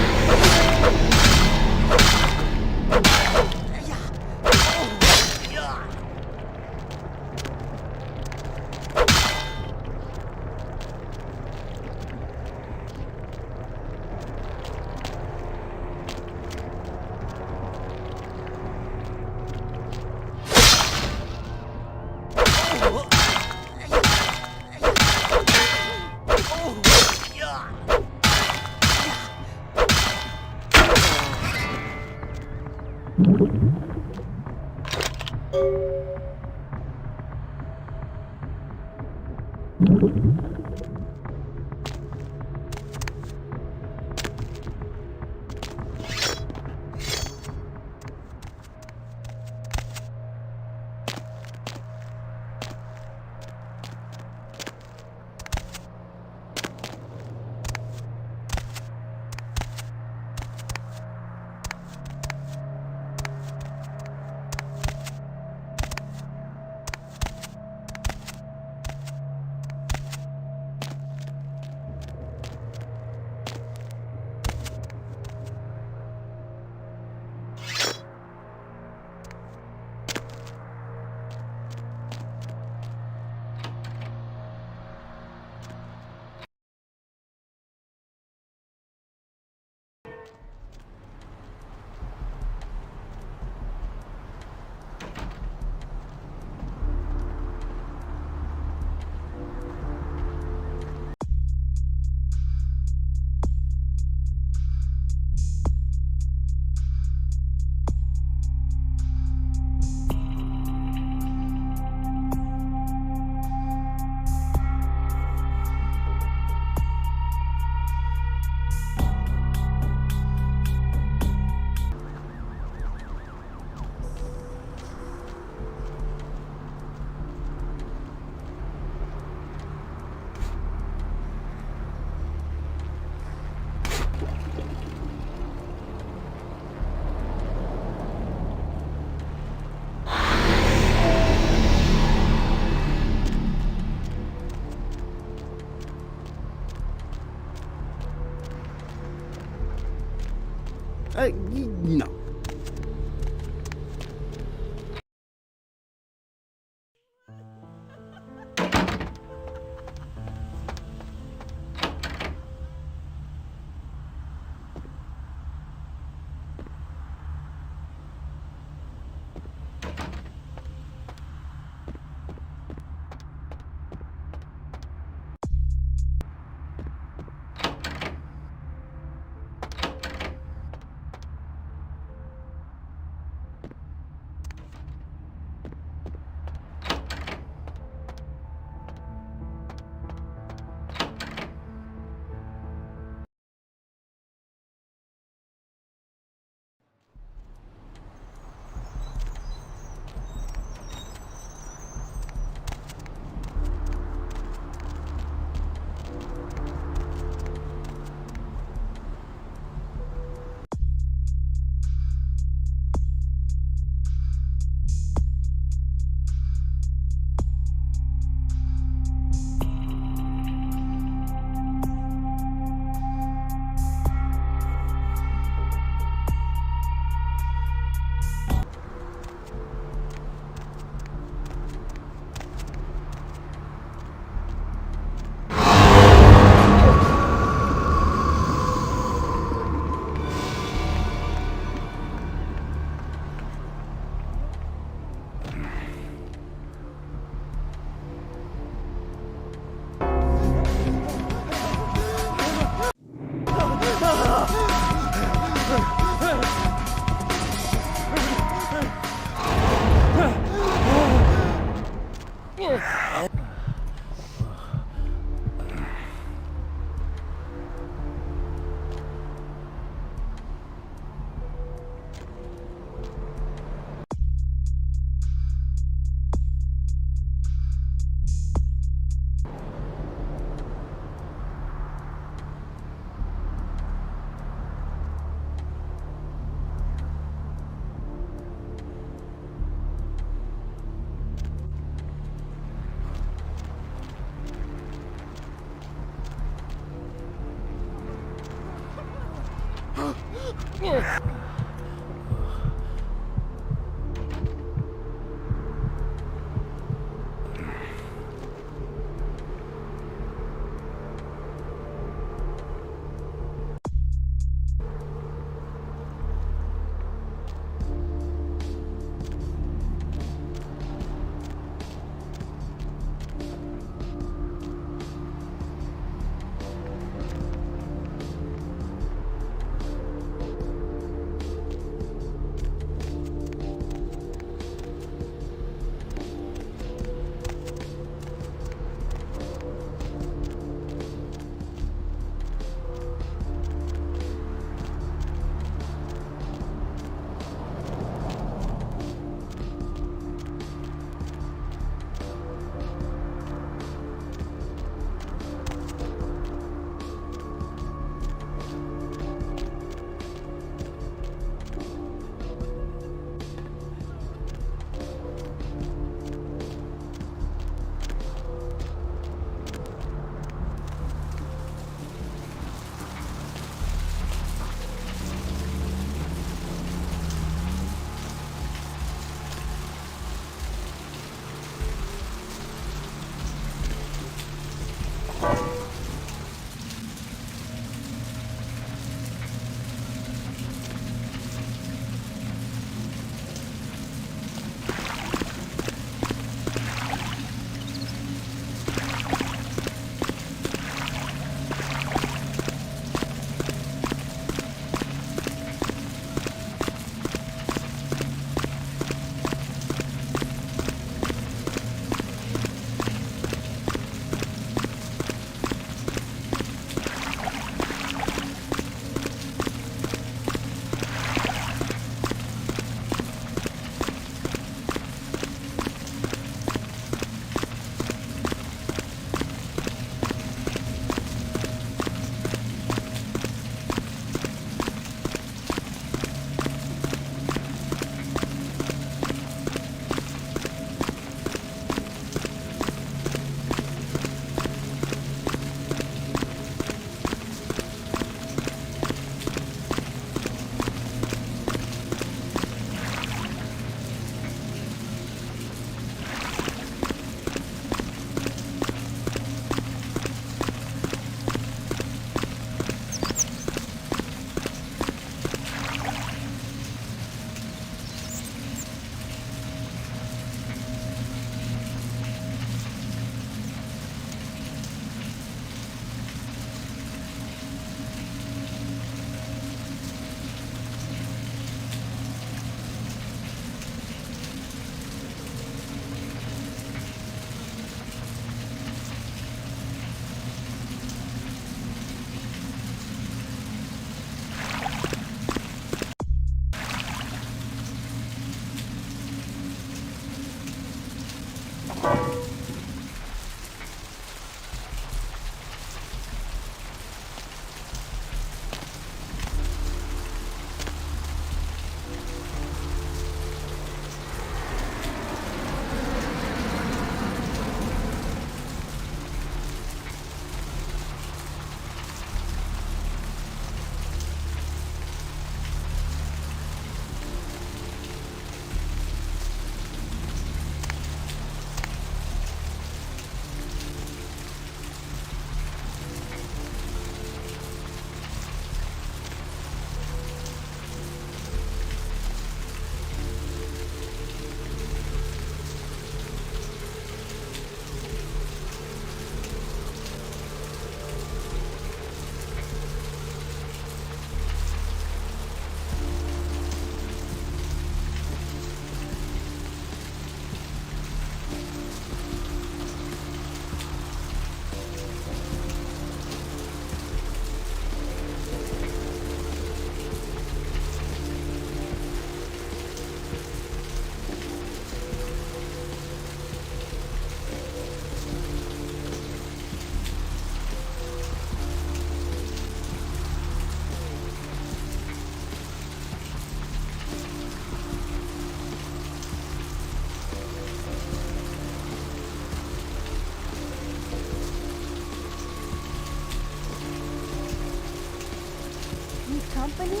company?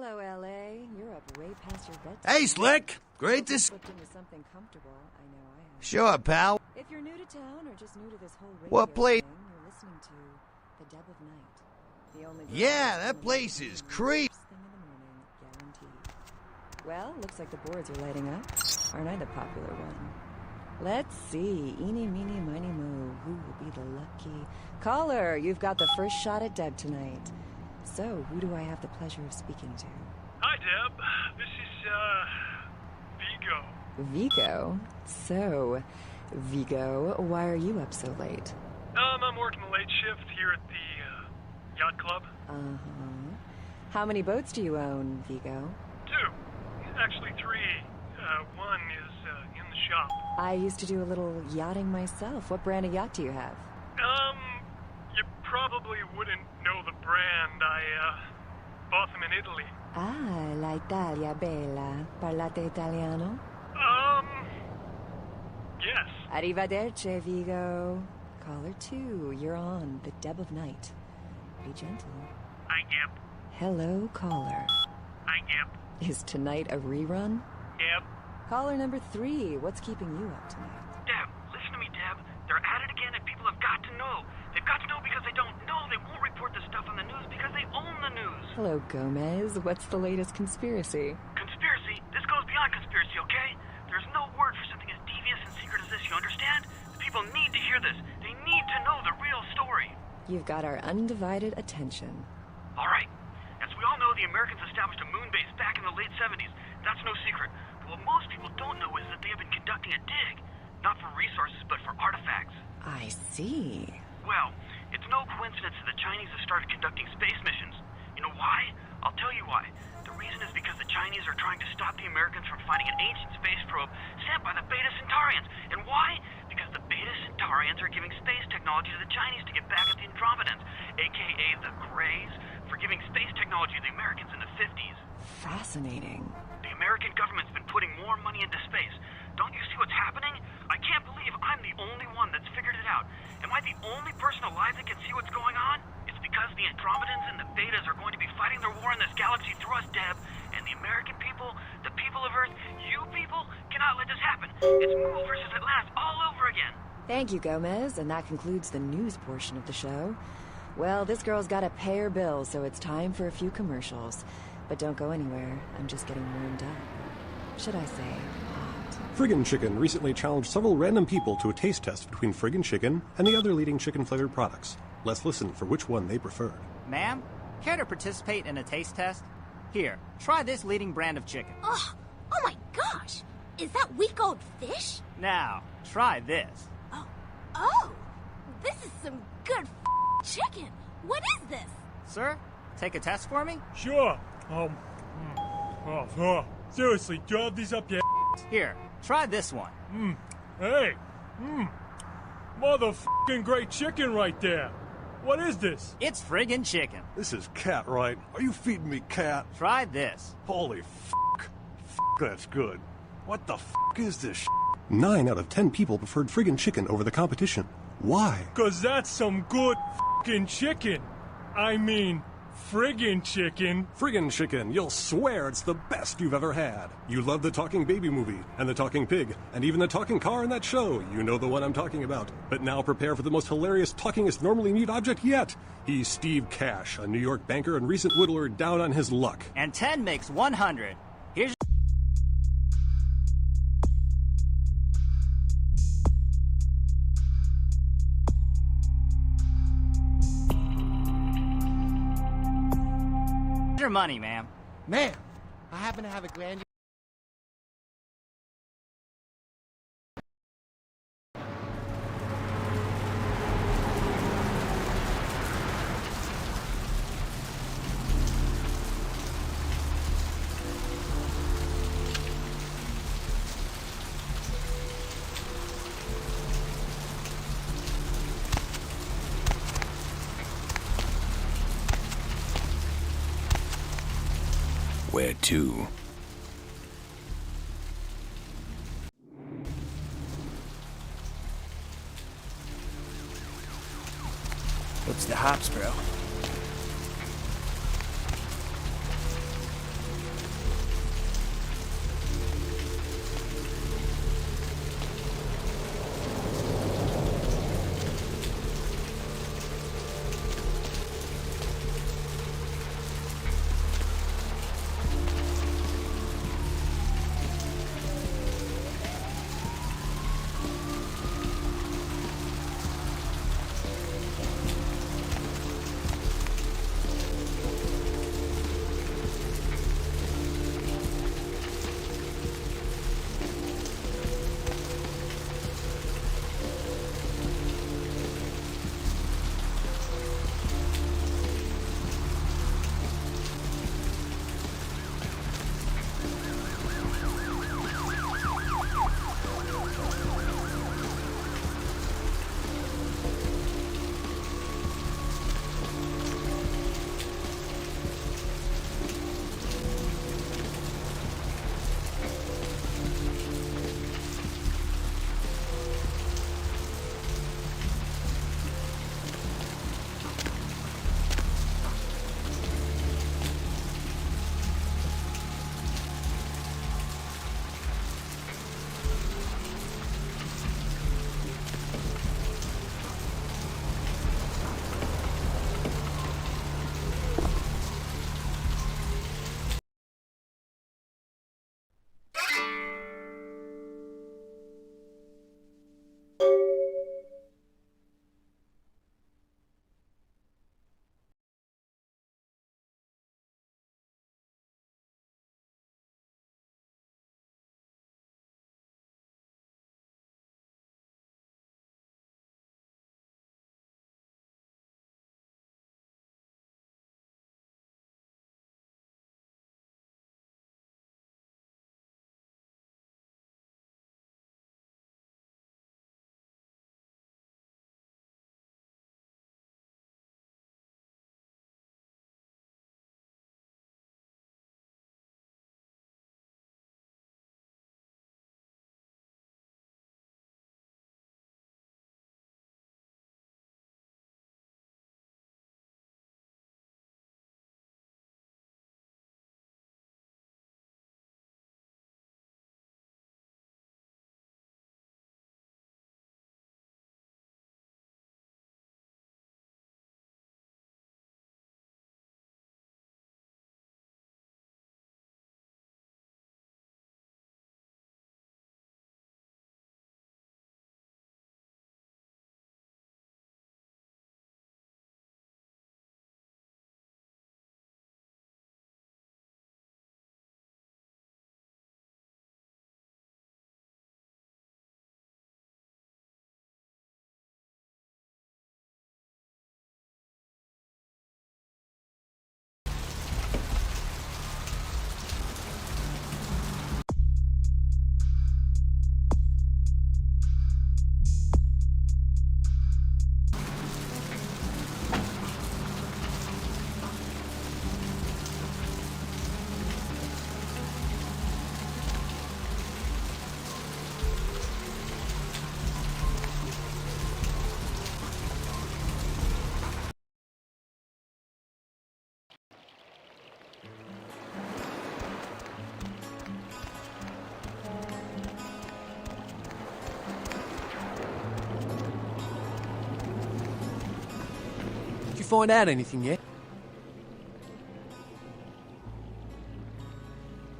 Hello, L.A. You're up way past your bedtime. Hey, Slick! Great to Slipped into something comfortable. I know I have. Sure, pal. If you're new to town or just new to this whole radio What place? thing, you're listening to The Deb of Night. The only Yeah, that place is creep. first thing in the morning, guaranteed. Well, looks like the boards are lighting up. Aren't I the popular one? Let's see. Eeny, meeny, miny, mo. Who will be the lucky caller? You've got the first shot at Deb tonight. So, who do I have the pleasure of speaking to? Hi, Deb. This is, Vigo. Vigo? So, Vigo, why are you up so late? I'm working the late shift here at the, yacht club. Uh-huh. How many boats do you own, Vigo? 2. Actually, 3. One is, in the shop. I used to do a little yachting myself. What brand of yacht do you have? You probably wouldn't know the brand. I, bought them in Italy. Ah, la Italia bella. Parlate italiano? Yes. Arrivederci, Vigo. Caller 2, you're on The Deb of Night. Be gentle. I am. Hello, caller. I am. Is tonight a rerun? Deb. Caller number 3, what's keeping you up tonight? Deb, listen to me, Deb. They're at it again and people have got to know. They've got to know because they don't know. They won't report the stuff on the news because they own the news. Hello, Gomez. What's the latest conspiracy? Conspiracy? This goes beyond conspiracy, okay? There's no word for something as devious and secret as this, you understand? The people need to hear this. They need to know the real story. You've got our undivided attention. All right. As we all know, the Americans established a moon base back in the late 70s. That's no secret. But what most people don't know is that they have been conducting a dig. Not for resources, but for artifacts. I see. Well, it's no coincidence that the Chinese have started conducting space missions. You know why? I'll tell you why. The reason is because the Chinese are trying to stop the Americans from finding an ancient space probe sent by the Beta Centaurians. And why? Because the Beta Centaurians are giving space technology to the Chinese to get back at the Andromedans, aka the Greys, for giving space technology to the Americans in the 50s. Fascinating. The American government's been putting more money into space. Don't you see what's happening? I can't believe I'm the only one that's figured it out. Am I the only person alive that can see what's going on? It's because the Andromedans and the Betas are going to be fighting their war in this galaxy through us, Deb. And the American people, the people of Earth, you people, cannot let this happen. It's Mool versus Atlantis all over again. Thank you, Gomez, and that concludes the news portion of the show. Well, this girl's got to pay her bills, so it's time for a few commercials. But don't go anywhere. I'm just getting warmed up. Should I say hot? Friggin' Chicken recently challenged several random people to a taste test between Friggin' Chicken and the other leading chicken-flavored products. Let's listen for which one they preferred. Ma'am, care to participate in a taste test? Here, try this leading brand of chicken. Oh my gosh! Is that week-old fish? Now, try this. Oh, this is some good chicken. What is this? Sir, take a test for me? Sure. Seriously, do you have these up your Here, try this one. Hey. Motherfucking great chicken right there. What is this? It's friggin' chicken. This is cat, right? Are you feeding me cat? Try this. Holy fuck. That's good. What the fuck is this 9 out of 10 people preferred friggin' chicken over the competition. Why? 'Cause that's some good fucking chicken. I mean, friggin' chicken. Friggin' Chicken, you'll swear it's the best you've ever had. You love the talking baby movie, and the talking pig, and even the talking car in that show. You know the one I'm talking about. But now prepare for the most hilarious talkingest normally mute object yet. He's Steve Cash, a New York banker and recent whittler down on his luck. And 10 makes 100. Here's... your money, ma'am. Ma'am, I happen to have a grand... Where to? What's the hops, bro? find out anything yet?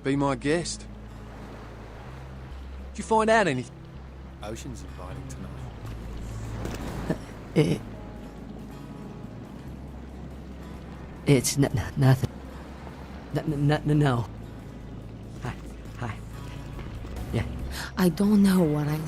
Be my guest. Did you find out anything? Ocean's inviting tonight. It's nothing. No. Hi. Yeah. I don't know what I...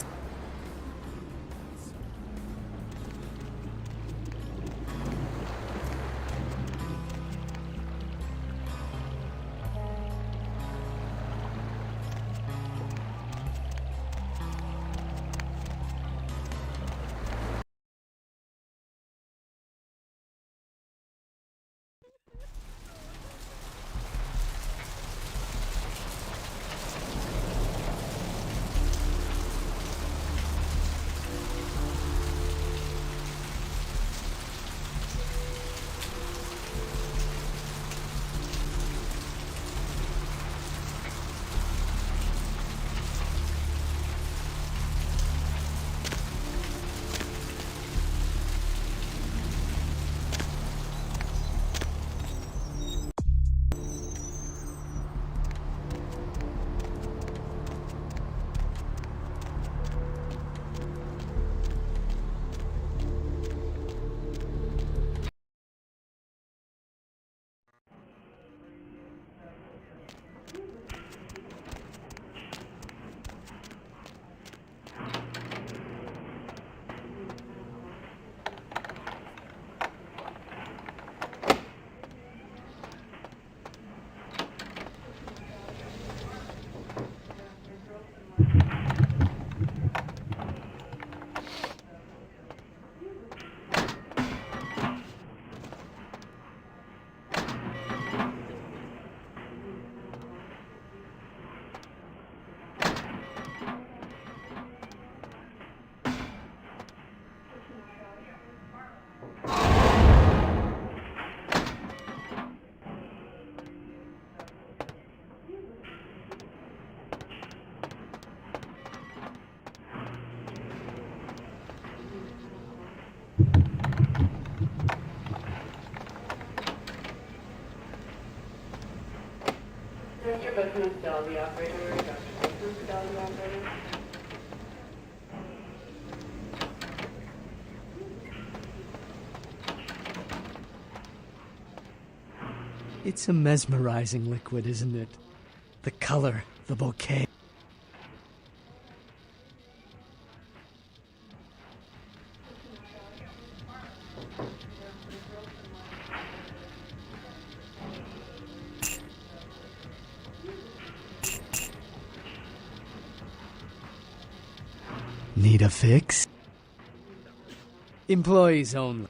Mr. Business, Dolly operator. Dr. Business, Dolly operator. It's a mesmerizing liquid, isn't it? The color, the bouquet. Need a fix? Employees only.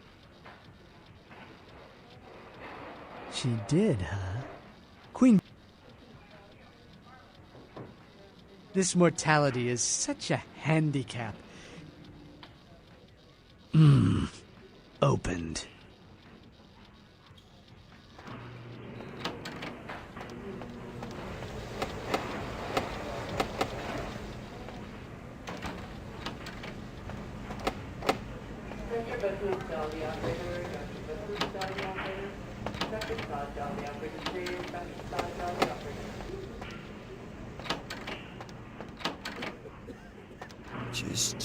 She did, huh? Queen. This mortality is such a handicap. Opened. Mr. Business, Dolly operator. Dr. Business, Dolly operator. Dr. Todd, Dolly operator. Please, Dr. Todd, Dolly operator. Just...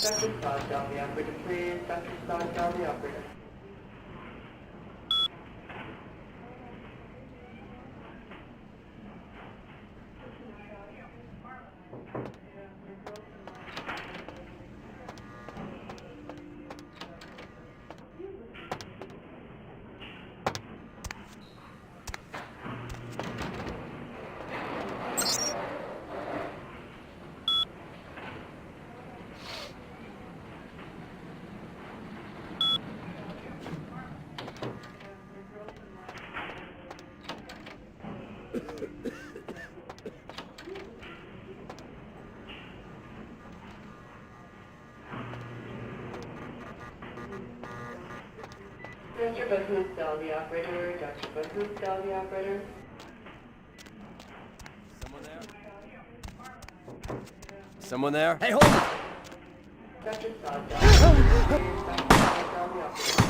Dr. Scott, down the operator, please. Dr. Scott, down the operator. Dr. Bahoop, down the operator. Dr. Bahoop, down the operator. Someone there? Hey, hold it! Dr. Scott, down the operator. Dr. Scott, down the operator.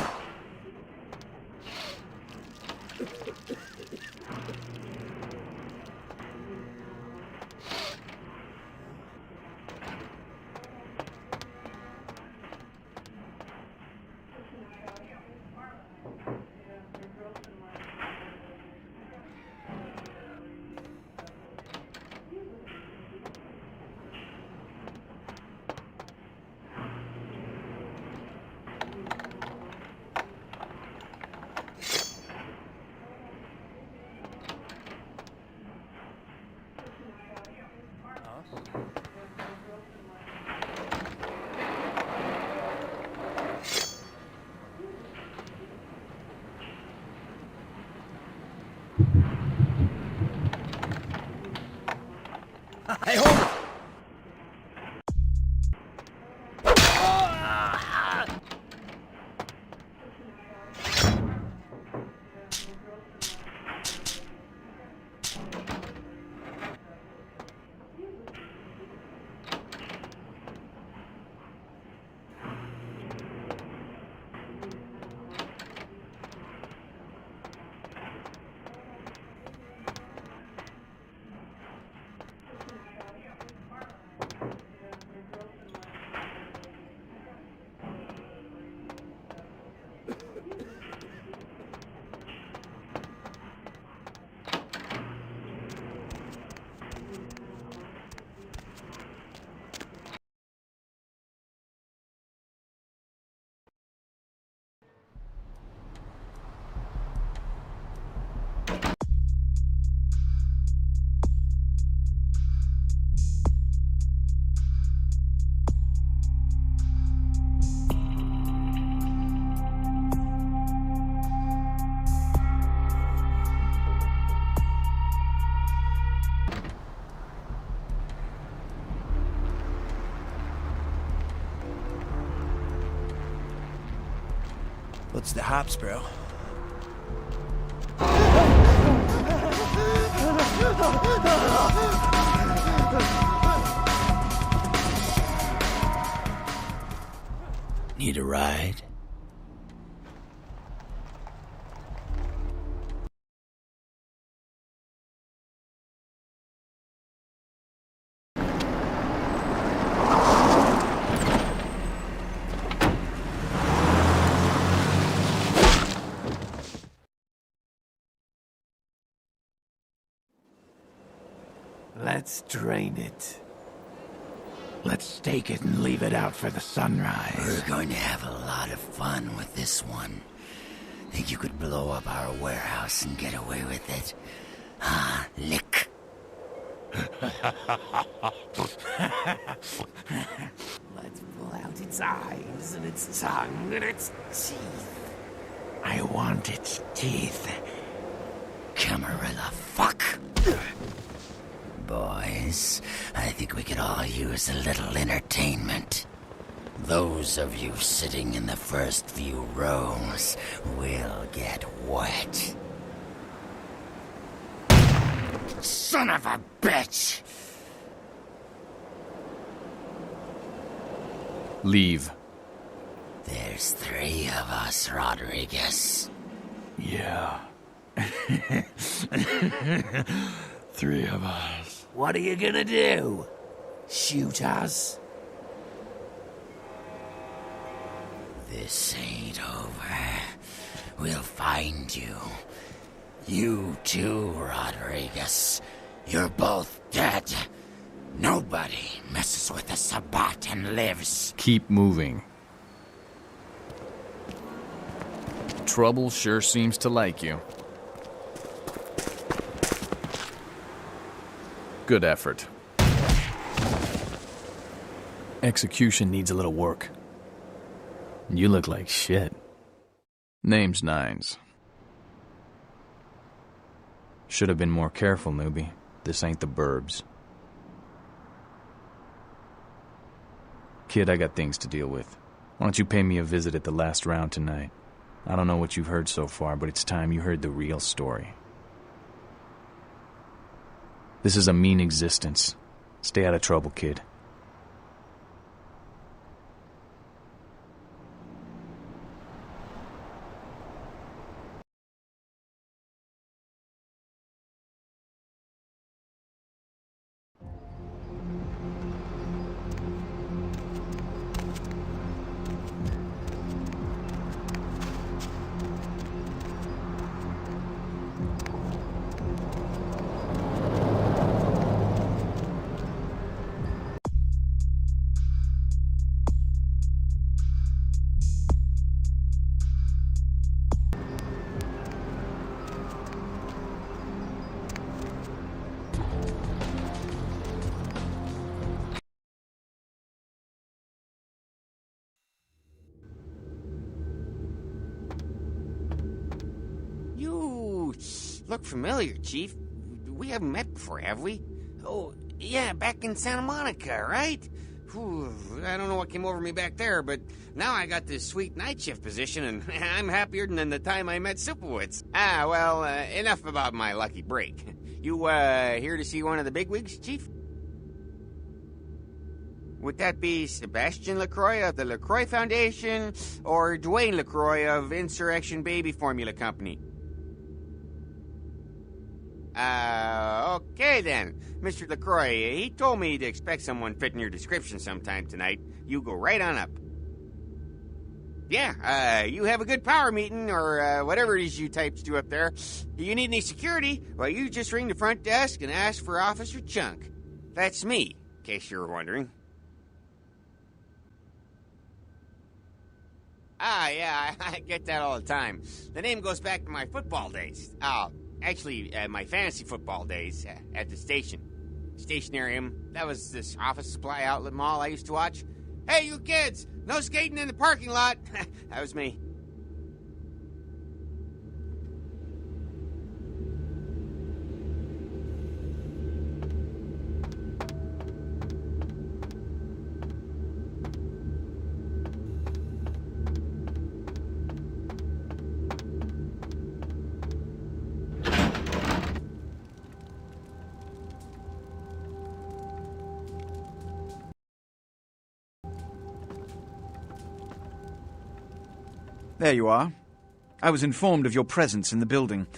Hey, hold it! What's the hops, bro? Need a ride? Let's drain it. Let's take it and leave it out for the sunrise. We're going to have a lot of fun with this one. Think you could blow up our warehouse and get away with it? Huh, Lick? Let's pull out its eyes and its tongue and its teeth. I want its teeth. Camarilla, fuck! Boys, I think we could all use a little entertainment. Those of you sitting in the first few rows will get wet. Son of a bitch! Leave. There's 3 of us, Rodriguez. Yeah. 3 of us. What are you gonna do? Shoot us? This ain't over. We'll find you. You too, Rodriguez. You're both dead. Nobody messes with a Sabbat and lives. Keep moving. Trouble sure seems to like you. Good effort. Execution needs a little work. You look like shit. Name's Nines. Should have been more careful, newbie. This ain't the burbs. Kid, I got things to deal with. Why don't you pay me a visit at the last round tonight? I don't know what you've heard so far, but it's time you heard the real story. This is a mean existence. Stay out of trouble, kid. You look familiar, Chief. We haven't met before, have we? Oh, yeah, back in Santa Monica, right? Whew, I don't know what came over me back there, but now I got this sweet night shift position, and I'm happier than the time I met Supowitz. Well, enough about my lucky break. You, here to see one of the bigwigs, Chief? Would that be Sebastian LaCroix of the LaCroix Foundation, or Dwayne LaCroix of Insurrection Baby Formula Company? Okay then. Mr. LaCroix, he told me to expect someone fitting your description sometime tonight. You go right on up. Yeah, you have a good power meeting, or whatever it is you types do up there. Do you need any security? Well, you just ring the front desk and ask for Officer Chunk. That's me, in case you were wondering. Yeah, I get that all the time. The name goes back to my football days. Actually, my fantasy football days at the station. Stationarium. That was this office supply outlet mall I used to watch. Hey, you kids! No skating in the parking lot! That was me. There you are. I was informed of your presence in the building.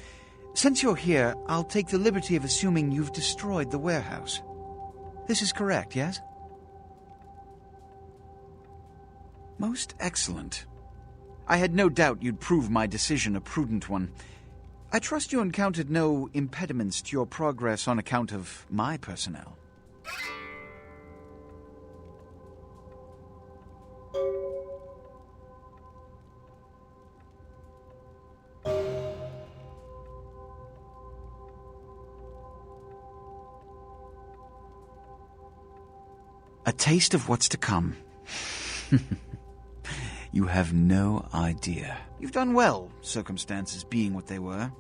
Since you're here, I'll take the liberty of assuming you've destroyed the warehouse. This is correct, yes? Most excellent. I had no doubt you'd prove my decision a prudent one. I trust you encountered no impediments to your progress on account of my personnel. A taste of what's to come. You have no idea. You've done well, circumstances being what they were.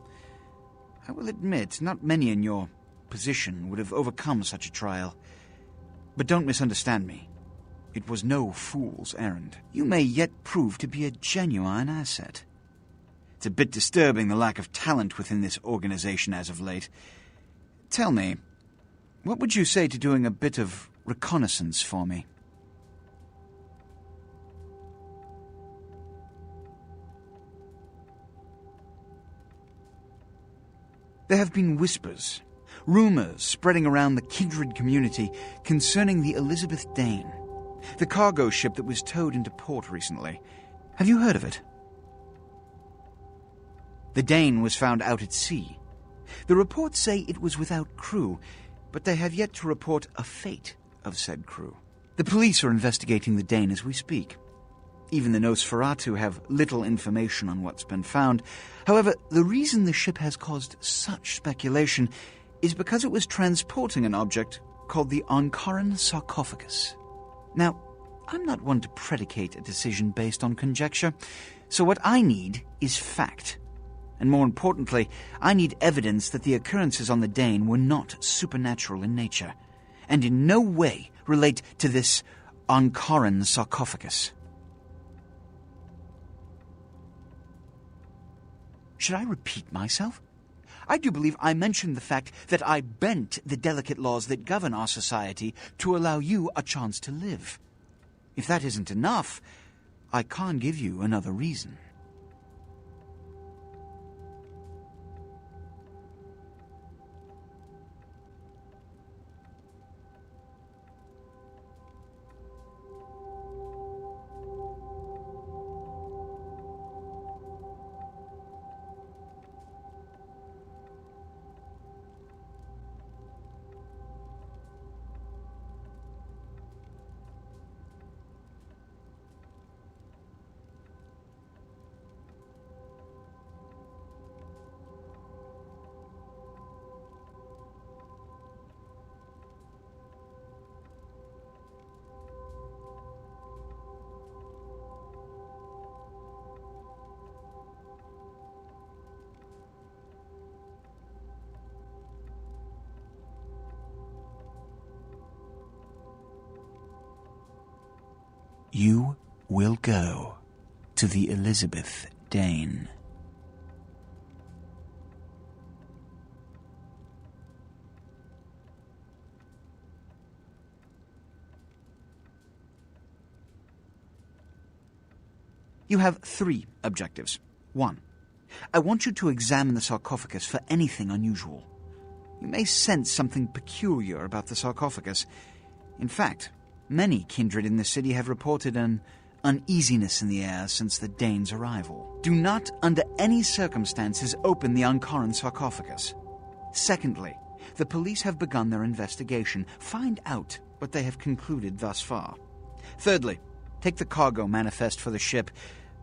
I will admit, not many in your position would have overcome such a trial. But don't misunderstand me. It was no fool's errand. You may yet prove to be a genuine asset. It's a bit disturbing, the lack of talent within this organization as of late. Tell me, what would you say to doing a bit of reconnaissance for me? There have been whispers, rumors spreading around the kindred community concerning the Elizabeth Dane, the cargo ship that was towed into port recently. Have you heard of it? The Dane was found out at sea. The reports say it was without crew, but they have yet to report a fate of said crew. The police are investigating the Dane as we speak. Even the Nosferatu have little information on what's been found. However, the reason the ship has caused such speculation is because it was transporting an object called the Ankaran sarcophagus. Now, I'm not one to predicate a decision based on conjecture, so what I need is fact. And more importantly, I need evidence that the occurrences on the Dane were not supernatural in nature, and in no way relate to this Ankaran sarcophagus. Should I repeat myself? I do believe I mentioned the fact that I bent the delicate laws that govern our society to allow you a chance to live. If that isn't enough, I can't give you another reason. You will go to the Elizabeth Dane. You have 3 objectives. 1. I want you to examine the sarcophagus for anything unusual. You may sense something peculiar about the sarcophagus. In fact, many kindred in the city have reported an uneasiness in the air since the Dane's arrival. Do not, under any circumstances, open the Ankaran sarcophagus. Secondly, the police have begun their investigation. Find out what they have concluded thus far. Thirdly, take the cargo manifest for the ship.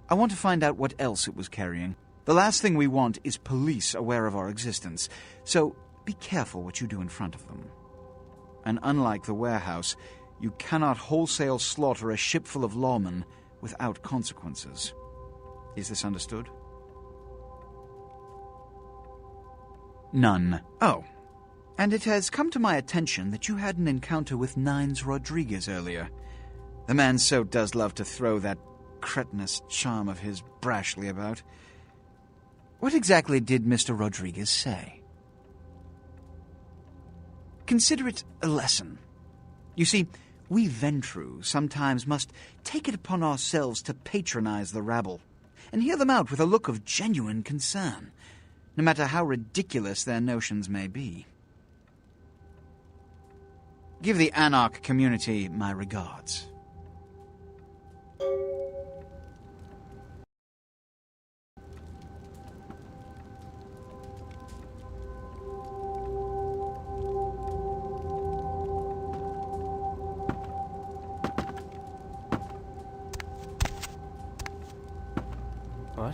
I want to find out what else it was carrying. The last thing we want is police aware of our existence, so be careful what you do in front of them. And unlike the warehouse, you cannot wholesale slaughter a ship full of lawmen without consequences. Is this understood? None. Oh, and it has come to my attention that you had an encounter with Nines Rodriguez earlier. The man so does love to throw that cretinous charm of his brashly about. What exactly did Mr. Rodriguez say? Consider it a lesson. You see, we Ventru sometimes must take it upon ourselves to patronize the rabble, and hear them out with a look of genuine concern, no matter how ridiculous their notions may be. Give the Anarch community my regards. What?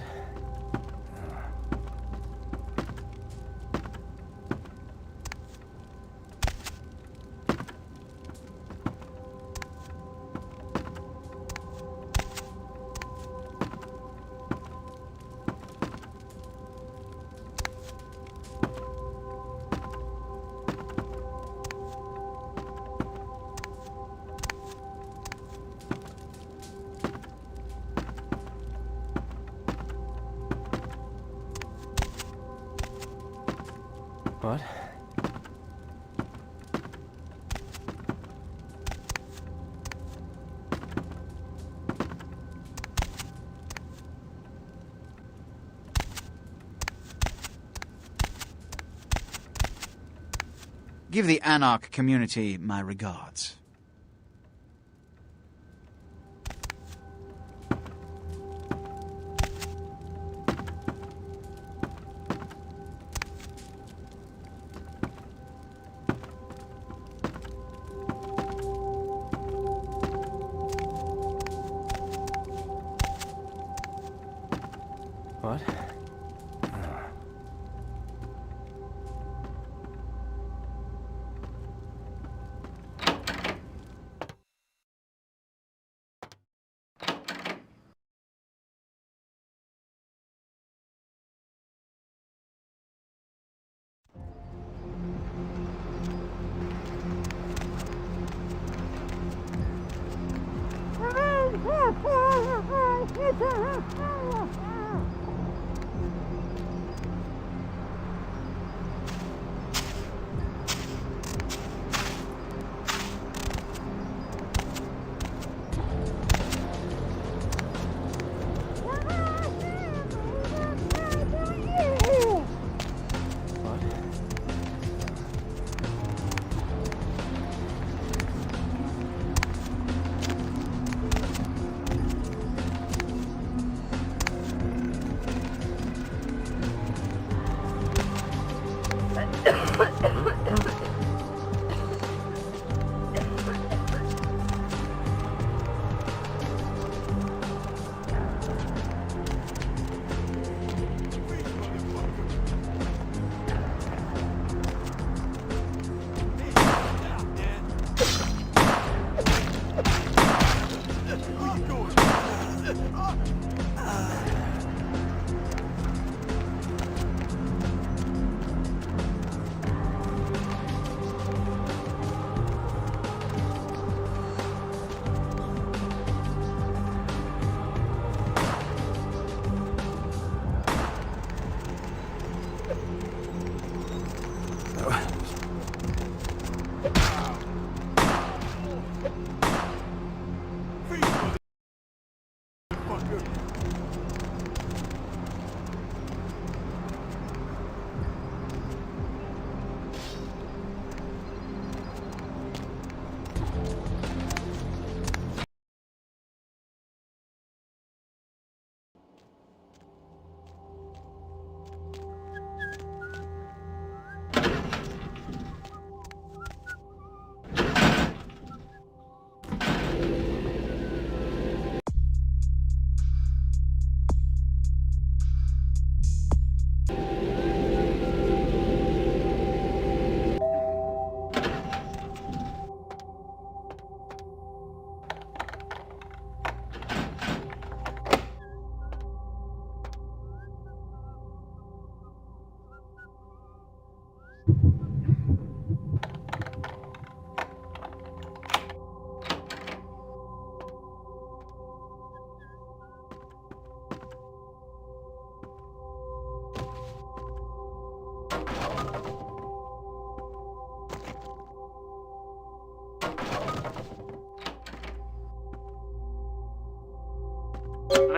What? Give the Anarch community my regards.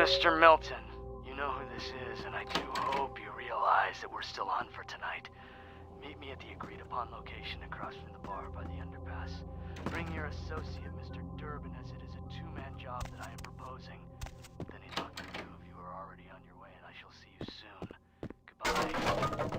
Mr. Milton, you know who this is, and I do hope you realize that we're still on for tonight. Meet me at the agreed-upon location across from the bar by the underpass. Bring your associate, Mr. Durbin, as it is a two-man job that I am proposing. With any luck, the two of you are already on your way, and I shall see you soon. Goodbye.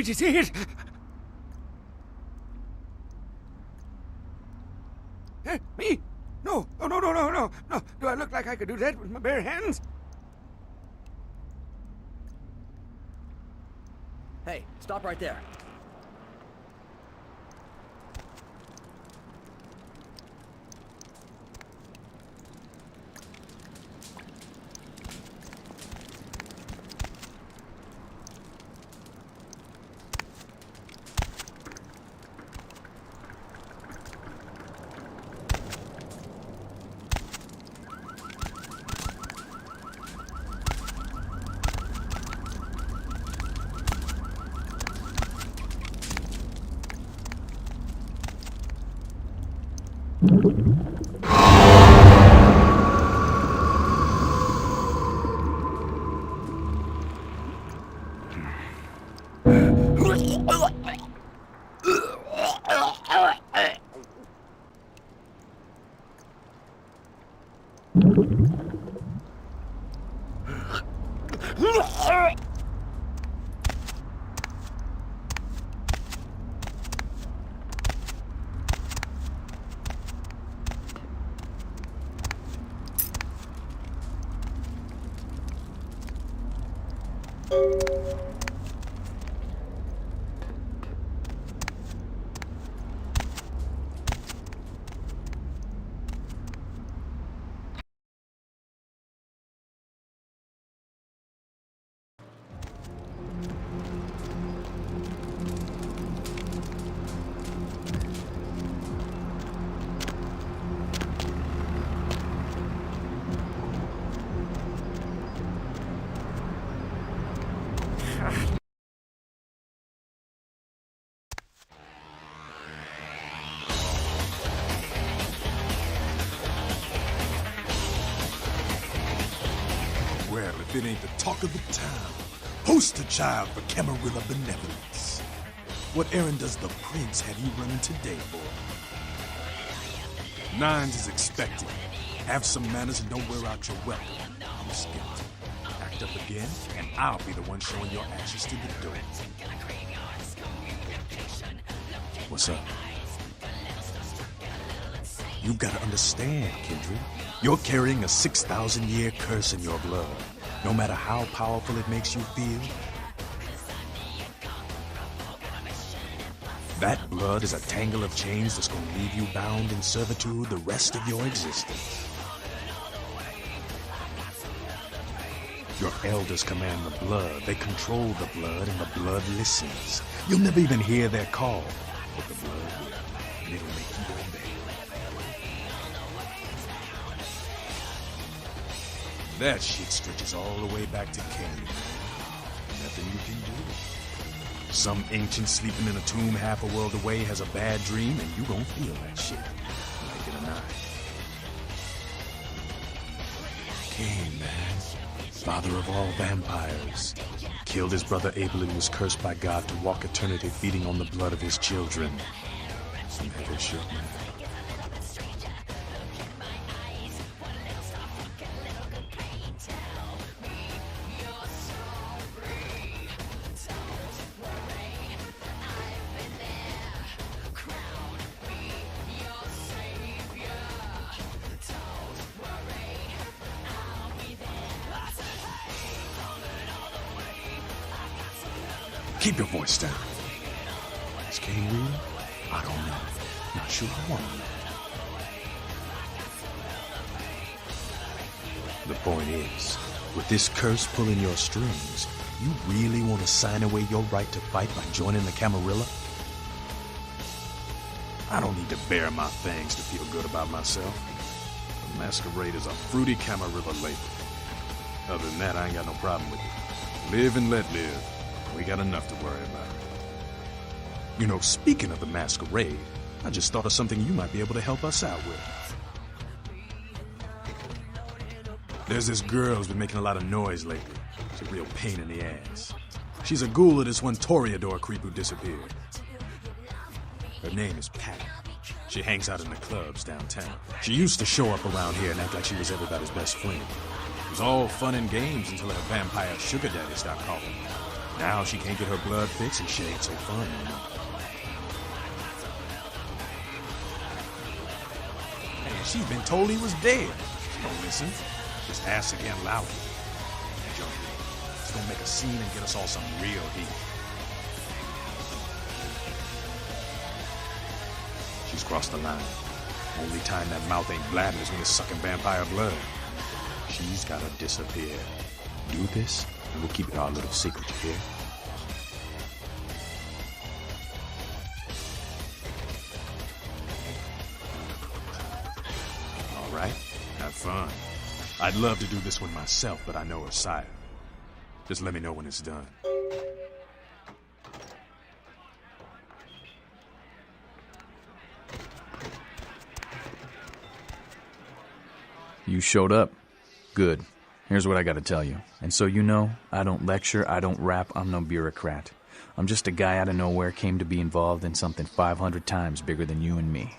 Did you see it? Me? No. Oh, no. Do I look like I could do that with my bare hands? Hey, stop right there. if it ain't the talk of the town. Poster child for Camarilla benevolence. What errand does the prince have you running today, boy? Nines is expected. Have some manners and don't wear out your weapon. I'm skipped. Act up again, and I'll be the one showing your ashes to the door. What's up? You've got to understand, Kindred. You're carrying a 6,000-year curse in your blood. No matter how powerful it makes you feel, that blood is a tangle of chains that's going to leave you bound in servitude the rest of your existence. Your elders command the blood. They control the blood, and the blood listens. You'll never even hear their call, but the blood will, and it'll make you obey. That shit stretches all the way back to Cain. Nothing you can do. Some ancient sleeping in a tomb half a world away has a bad dream, and you gon' feel that shit. Like it or not. Cain, man. Father of all vampires. Killed his brother Abel and was cursed by God to walk eternity feeding on the blood of his children. Some heavy shit, man. Keep your voice down. Is Cain real? I don't know. Not sure I want to know. The point is, with this curse pulling your strings, you really want to sign away your right to fight by joining the Camarilla? I don't need to bare my fangs to feel good about myself. The masquerade is a fruity Camarilla label. Other than that, I ain't got no problem with it. Live and let live. We got enough to worry about. You know, speaking of the masquerade, I just thought of something you might be able to help us out with. There's this girl who's been making a lot of noise lately. It's a real pain in the ass. She's a ghoul of this one Toreador creep who disappeared. Her name is Patty. She hangs out in the clubs downtown. She used to show up around here and act like she was everybody's best friend. It was all fun and games until her vampire sugar daddy stopped calling her. Now she can't get her blood fixed and shit ain't so fun anymore. And she's been told he was dead. She don't listen. Just ask again loudly. Junkie. It's gonna make a scene and get us all some real heat. She's crossed the line. Only time that mouth ain't blabbing is when it's sucking vampire blood. She's gotta disappear. Do this, and we'll keep it our little secret, you hear? All right, have fun. I'd love to do this one myself, but I know her sire. Just let me know when it's done. You showed up. Good. Here's what I gotta tell you. And so you know, I don't lecture, I don't rap, I'm no bureaucrat. I'm just a guy out of nowhere came to be involved in something 500 times bigger than you and me.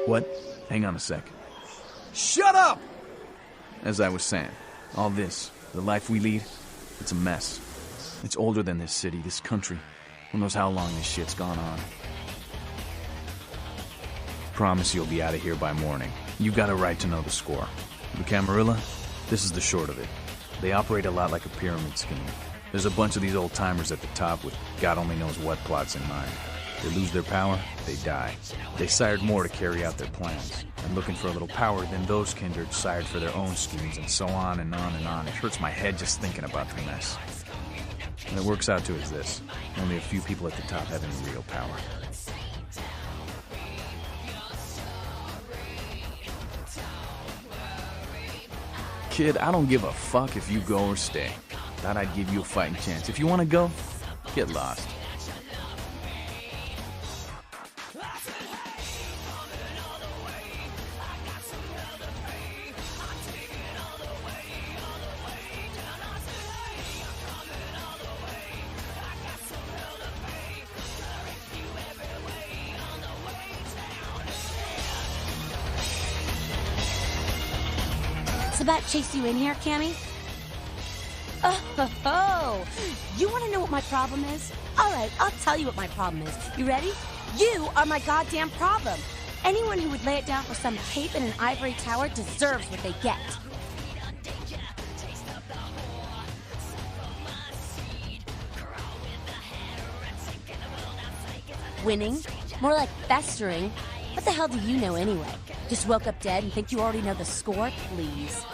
What? Hang on a sec. Shut up! As I was saying, all this, the life we lead, it's a mess. It's older than this city, this country. Who knows how long this shit's gone on. Promise you'll be out of here by morning. You got a right to know the score. The Camarilla, this is the short of it. They operate a lot like a pyramid scheme. There's a bunch of these old-timers at the top with God only knows what plots in mind. They lose their power, they die. They sired more to carry out their plans. And looking for a little power, then those kindred sired for their own schemes, and so on and on and on. It hurts my head just thinking about the mess. And it works out to is this. Only a few people at the top have any real power. Kid, I don't give a fuck if you go or stay. Thought I'd give you a fighting chance. If you want to go, get lost. Sabat chase you in here, Cammy? Oh, you want to know what my problem is? All right, I'll tell you what my problem is. You ready? You are my goddamn problem. Anyone who would lay it down for some cape in an ivory tower deserves what they get. Winning? More like festering. What the hell do you know anyway? Just woke up dead and think you already know the score? Please.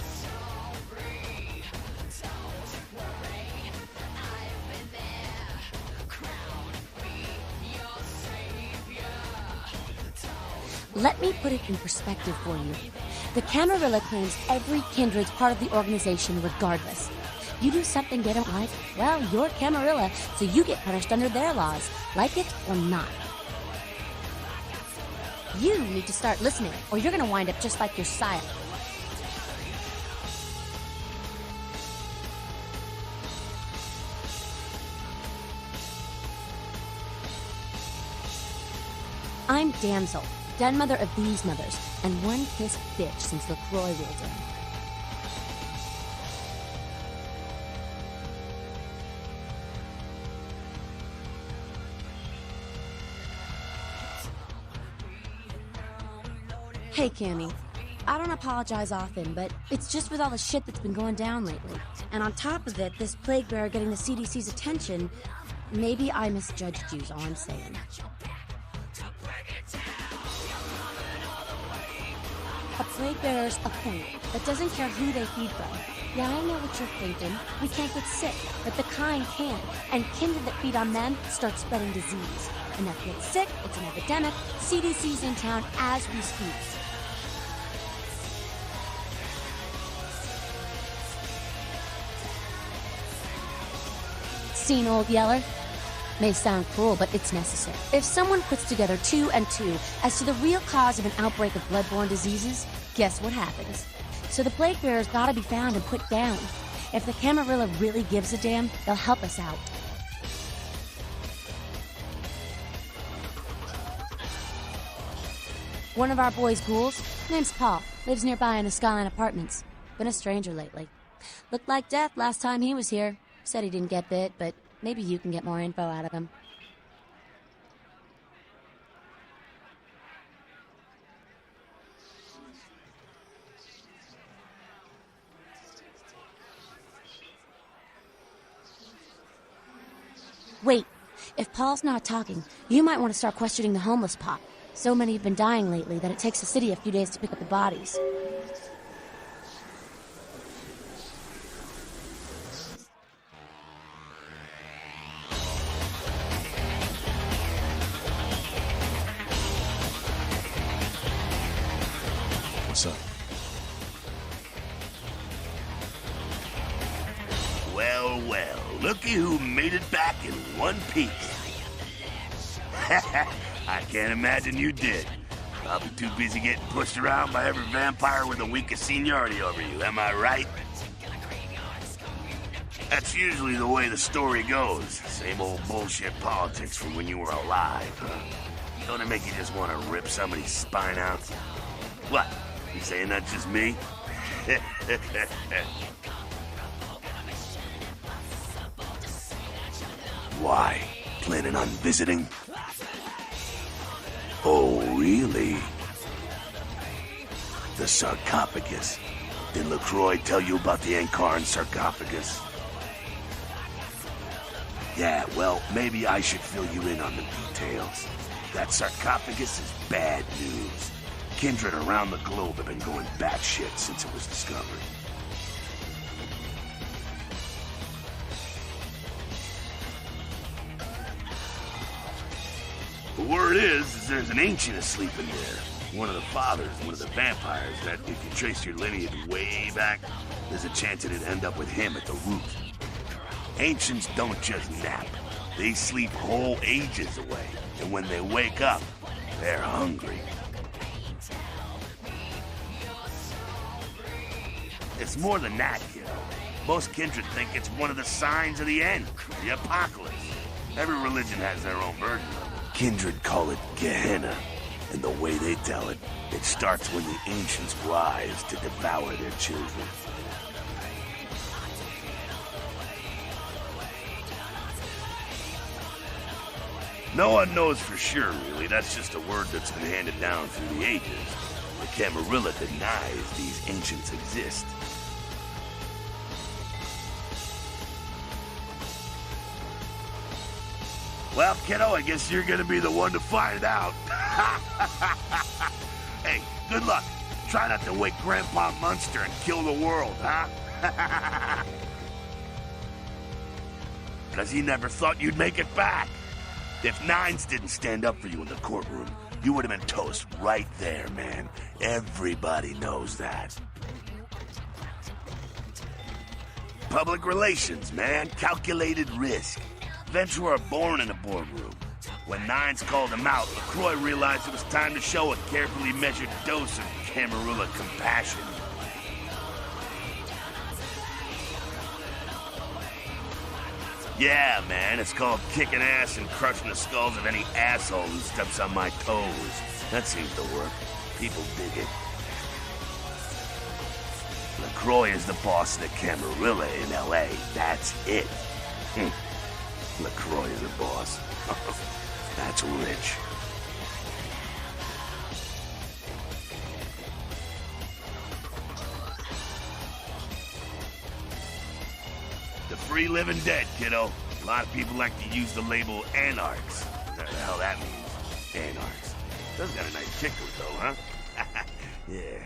Let me put it in perspective for you. The Camarilla claims every kindred's part of the organization regardless. You do something they don't like, well, you're Camarilla, so you get punished under their laws, like it or not. You need to start listening, or you're gonna wind up just like your sire. I'm Damsel, den mother of these mothers, and one pissed bitch since LaCroix rolled in. Hey, Cammy. I don't apologize often, but it's just with all the shit that's been going down lately. And on top of it, this plague bearer getting the CDC's attention, maybe I misjudged you is all I'm saying. A plague bearer's a fool that doesn't care who they feed from. Yeah, I know what you're thinking. We can't get sick, but the kind can. And kindred that feed on them start spreading disease. Enough get sick, it's an epidemic. CDC's in town as we speak. Seen Old Yeller? May sound cruel, but it's necessary. If someone puts together 2 and 2 as to the real cause of an outbreak of bloodborne diseases, guess what happens? So the plague bearer's gotta be found and put down. If the Camarilla really gives a damn, they'll help us out. One of our boys' ghouls, name's Paul, lives nearby in the Skyline Apartments. Been a stranger lately. Looked like death last time he was here. Said he didn't get bit, but maybe you can get more info out of him. Wait, if Paul's not talking, you might want to start questioning the homeless pot. So many have been dying lately that it takes the city a few days to pick up the bodies. What's up? Well, well, looky who made it back in one piece. I can't imagine you did. Probably too busy getting pushed around by every vampire with the weakest seniority over you, am I right? That's usually the way the story goes. Same old bullshit politics from when you were alive, huh? Don't it make you just want to rip somebody's spine out? What? You saying that's just me? Why? Planning on visiting? Oh, really? The sarcophagus. Did LaCroix tell you about the Ankaran sarcophagus? Yeah, well, maybe I should fill you in on the details. That sarcophagus is bad news. Kindred around the globe have been going batshit since it was discovered. The word is there's an ancient asleep in there. One of the fathers, one of the vampires, that if you trace your lineage way back, there's a chance it'd end up with him at the root. Ancients don't just nap. They sleep whole ages away, and when they wake up, they're hungry. It's more than that, kiddo. Most kindred think it's one of the signs of the end, the apocalypse. Every religion has their own version of it. Kindred call it Gehenna. And the way they tell it, it starts when the ancients rise to devour their children. No one knows for sure, really. That's just a word that's been handed down through the ages. The Camarilla denies these ancients exist. Well, kiddo, I guess you're gonna be the one to find out. Hey, good luck. Try not to wake Grandpa Munster and kill the world, huh? Because he never thought you'd make it back. If Nines didn't stand up for you in the courtroom, you would have been toast right there, man. Everybody knows that. Public relations, man. Calculated risk. Vents were born in a boardroom. When Nines called him out, LaCroix realized it was time to show a carefully measured dose of Camarilla compassion. Yeah, man, it's called kicking ass and crushing the skulls of any asshole who steps on my toes. That seems to work. People dig it. LaCroix is the boss of the Camarilla in L.A. That's it. LaCroix is the boss. That's rich. The free living dead, kiddo. A lot of people like to use the label anarchs. What the hell that means? Anarchs. Does got a nice kicker, though, huh? Yeah.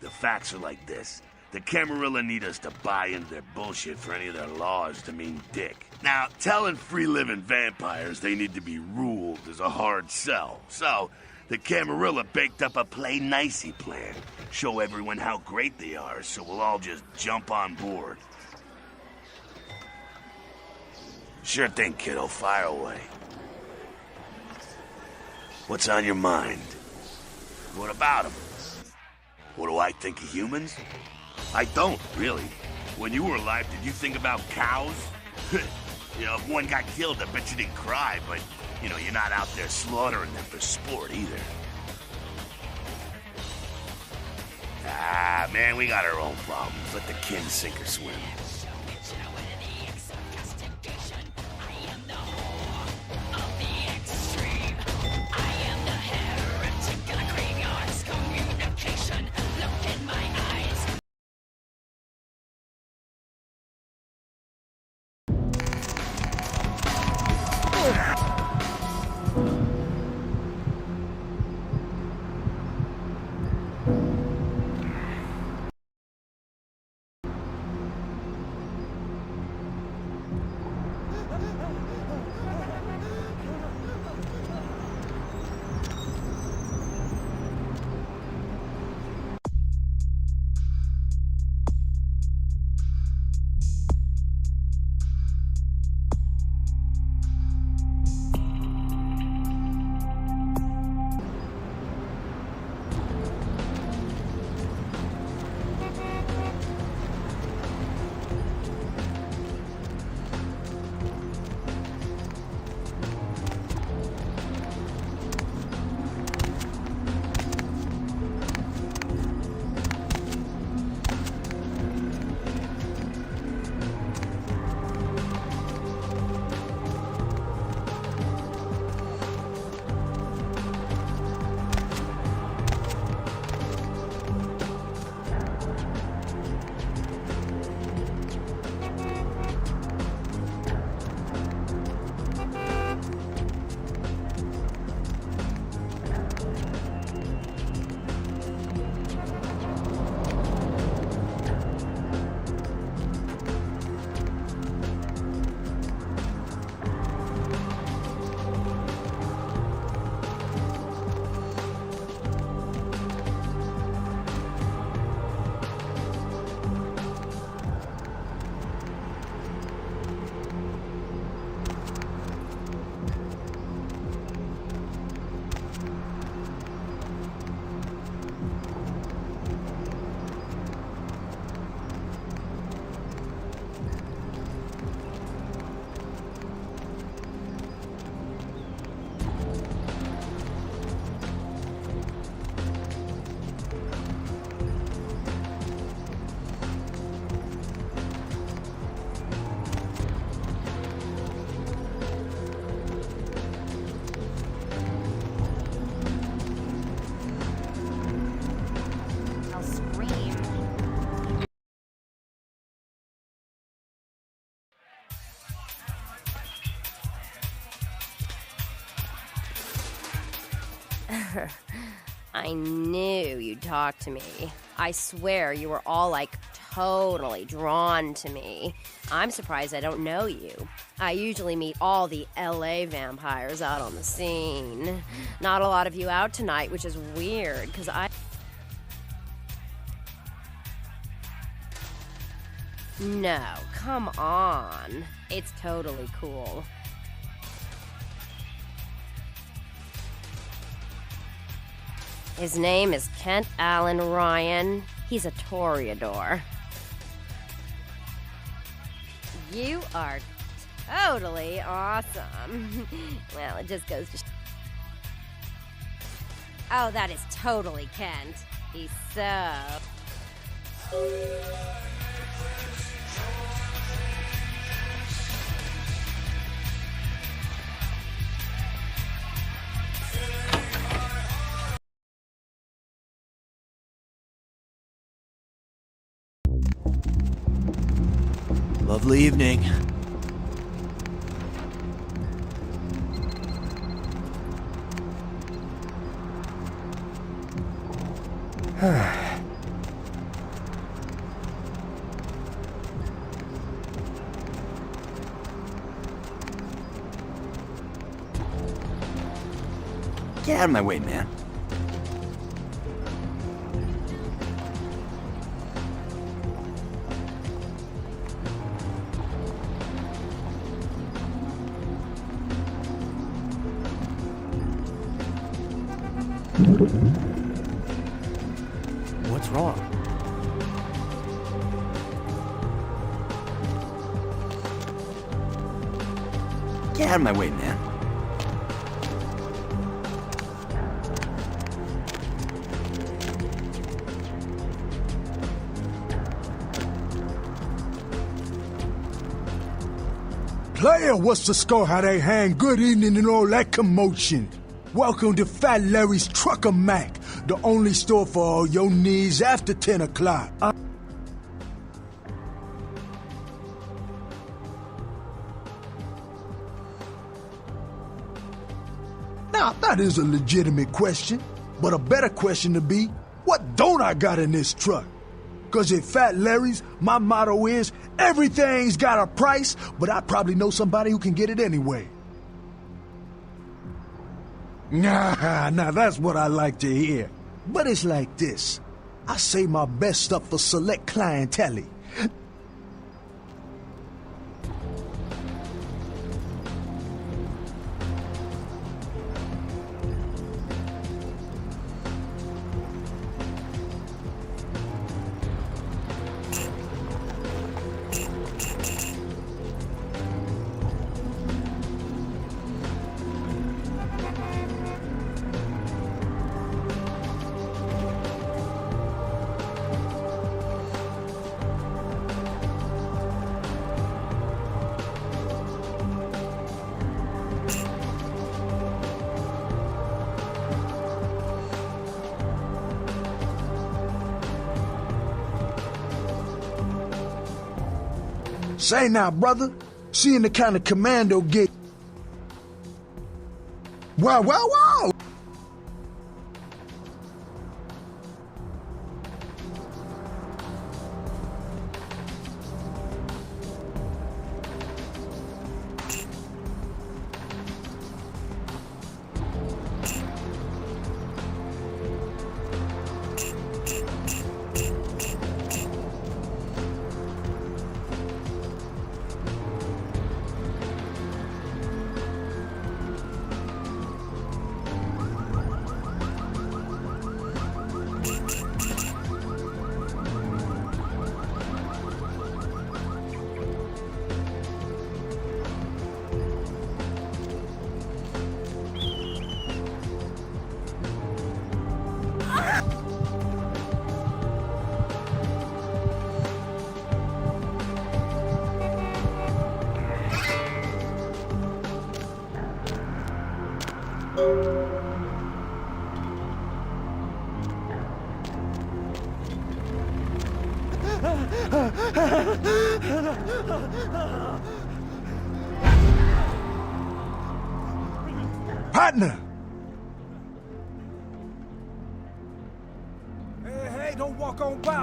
The facts are like this. The Camarilla need us to buy into their bullshit for any of their laws to mean dick. Now, telling free-living vampires they need to be ruled is a hard sell. So, the Camarilla baked up a play-nicey plan. Show everyone how great they are, so we'll all just jump on board. Sure thing, kiddo. Fire away. What's on your mind? What about them? What do I think of humans? I don't, really. When you were alive, did you think about cows? You know, if one got killed, I bet you didn't cry, but, you know, you're not out there slaughtering them for sport either. Ah, man, we got our own problems. Let the kin sink or swim. I knew you'd talk to me. I swear you were all, like, totally drawn to me. I'm surprised I don't know you. I usually meet all the LA vampires out on the scene. Not a lot of you out tonight, which is weird, because No, come on. It's totally cool. His name is Kent Allen Ryan. He's a Toreador. You are totally awesome. Well, it just goes to Oh, that is totally Kent. He's so... Lovely evening. Get out of my way, man. What's wrong? Get out of my way, man. Player, what's the score? How they hang? Good evening and all that commotion. Welcome to Fat Larry's Trucker Mac, the only store for all your needs after 10 o'clock. Now, that is a legitimate question, but a better question to be, what don't I got in this truck? Cause at Fat Larry's, my motto is, everything's got a price, but I probably know somebody who can get it anyway. Nah, that's what I like to hear. But it's like this. I save my best stuff for select clientele. Say now, brother, seeing the kind of commando get... Wow! Partner!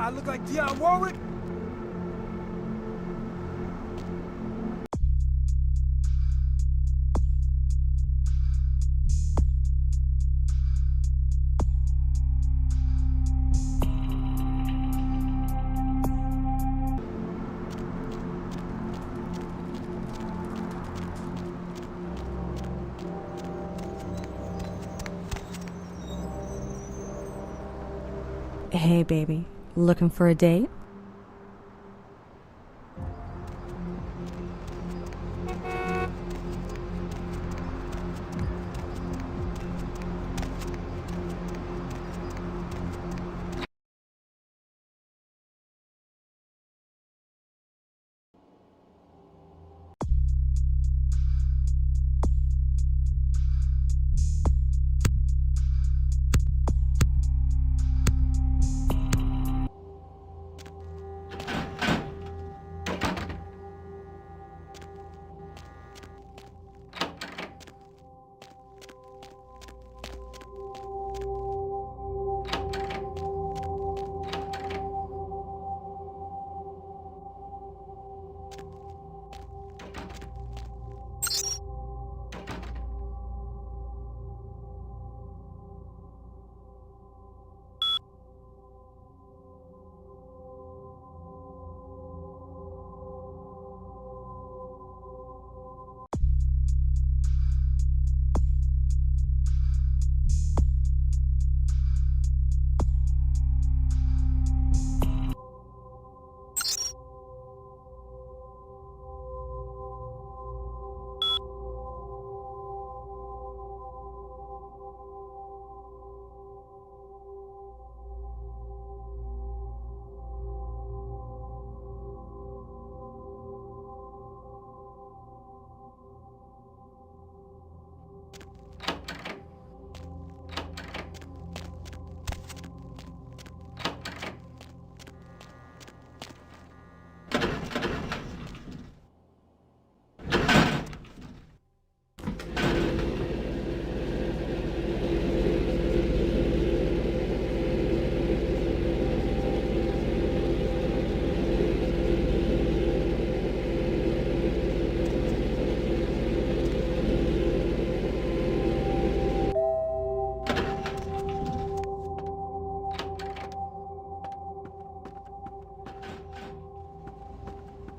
I look like Dionne Warwick? Hey, baby. Looking for a date?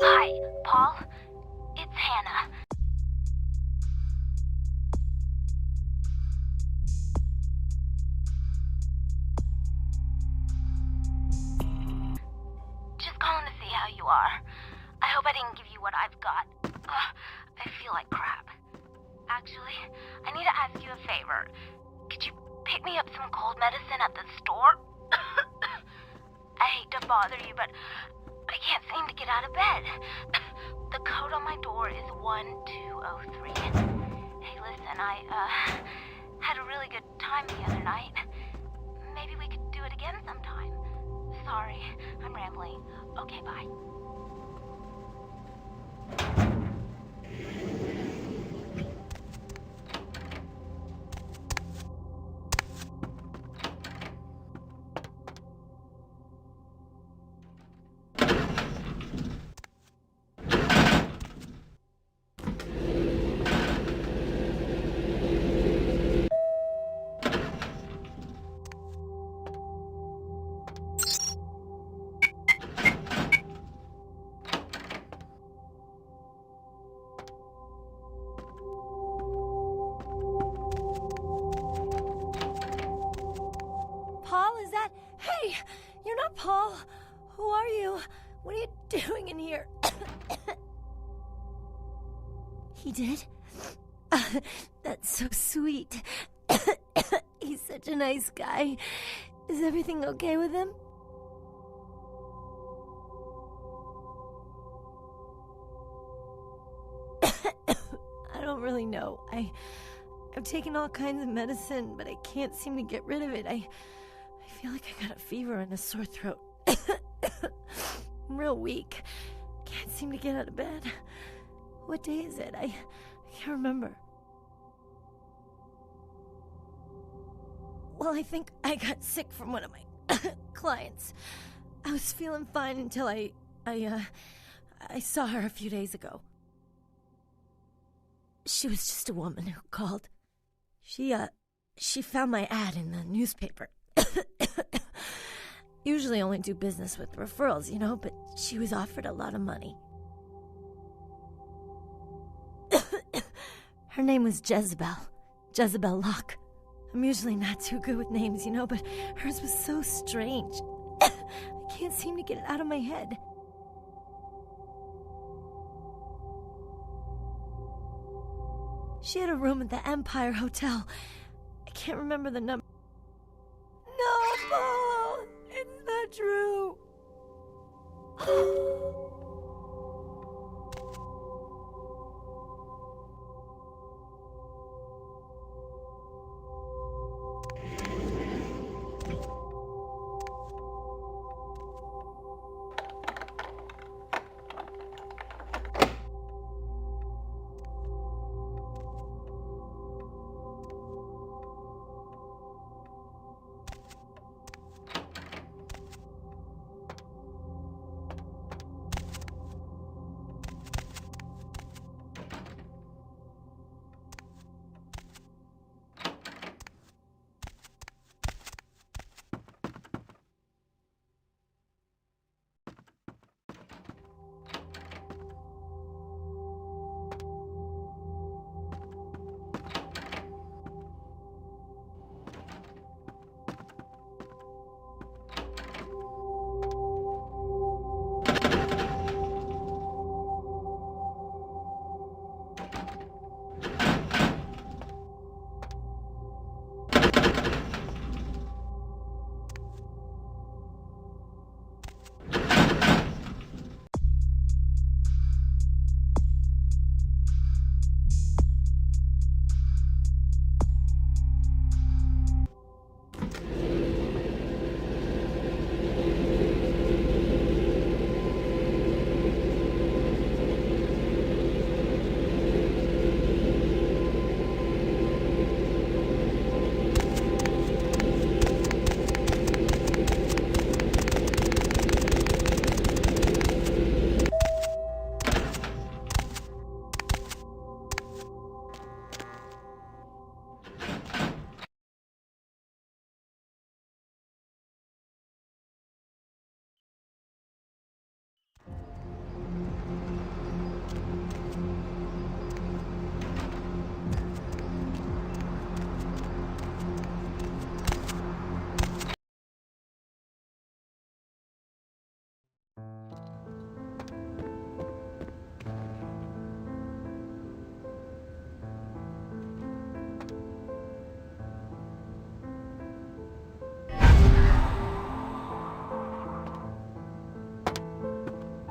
Hi, Paul. It's Hannah. Just calling to see how you are. I hope I didn't give you what I've got. I feel like crap. Actually, I need to ask you a favor. Could you pick me up some cold medicine at the store? I hate to bother you, but I can't seem to get out of bed. The code on my door is 1203. Hey, listen, I had a really good time the other night. Maybe we could do it again sometime. Sorry, I'm rambling. Okay, bye. Paul, is that... Hey, you're not Paul. Who are you? What are you doing in here? He did? That's so sweet. He's such a nice guy. Is everything okay with him? I don't really know. I've taken all kinds of medicine, but I can't seem to get rid of it. I feel like I got a fever and a sore throat. I'm real weak. Can't seem to get out of bed. What day is it? I can't remember. Well, I think I got sick from one of my clients. I was feeling fine until I saw her a few days ago. She was just a woman who called. She found my ad in the newspaper. Usually only do business with referrals, you know, but she was offered a lot of money. Her name was Jezebel Locke. I'm usually not too good with names, you know, but hers was so strange. I can't seem to get it out of my head. She had a room at the Empire Hotel. I can't remember the number. No, Paul! It's not true!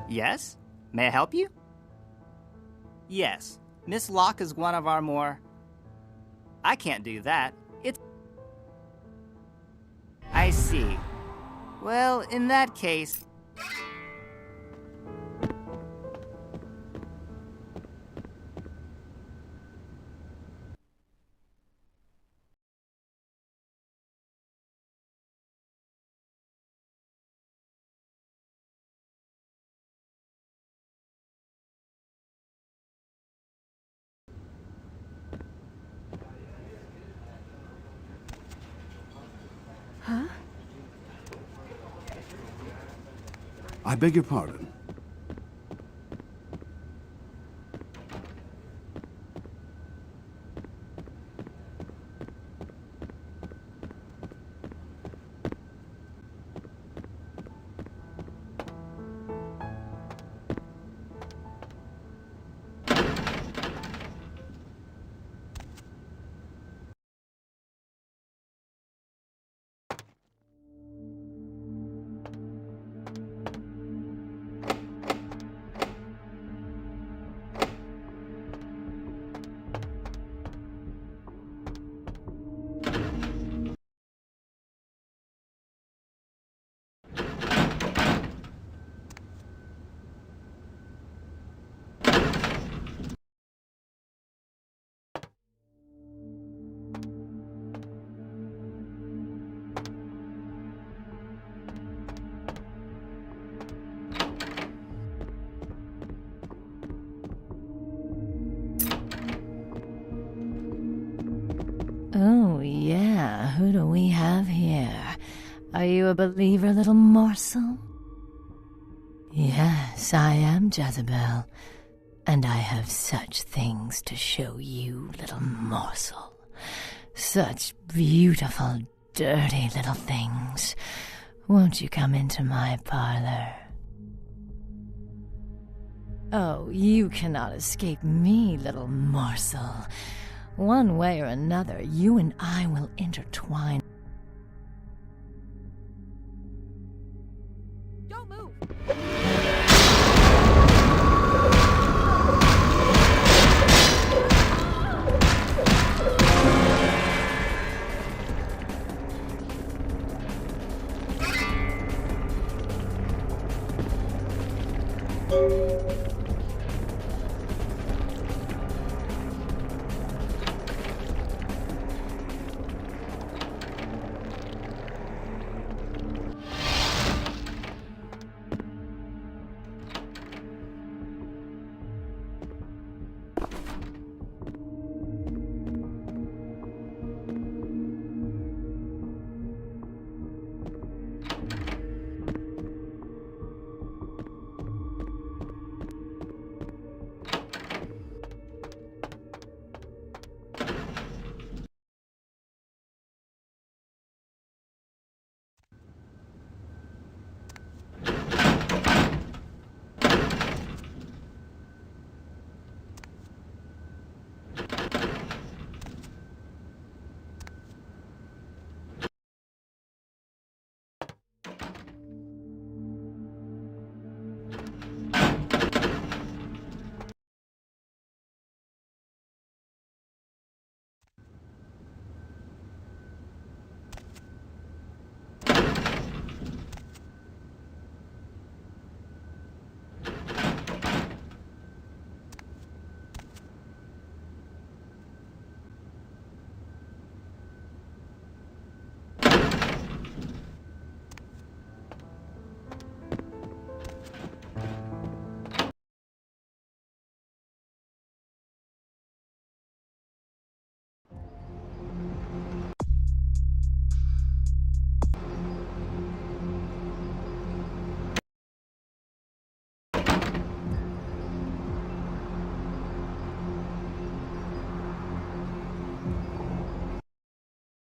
Yes? May I help you? Yes. Miss Locke is one of our more... I can't do that. It's... I see. Well, in that case... Huh? I beg your pardon. Oh, yeah, who do we have here? Are you a believer, little morsel? Yes, I am Jezebel, and I have such things to show you, little morsel. Such beautiful, dirty little things. Won't you come into my parlor? Oh, you cannot escape me, little morsel. One way or another, you and I will intertwine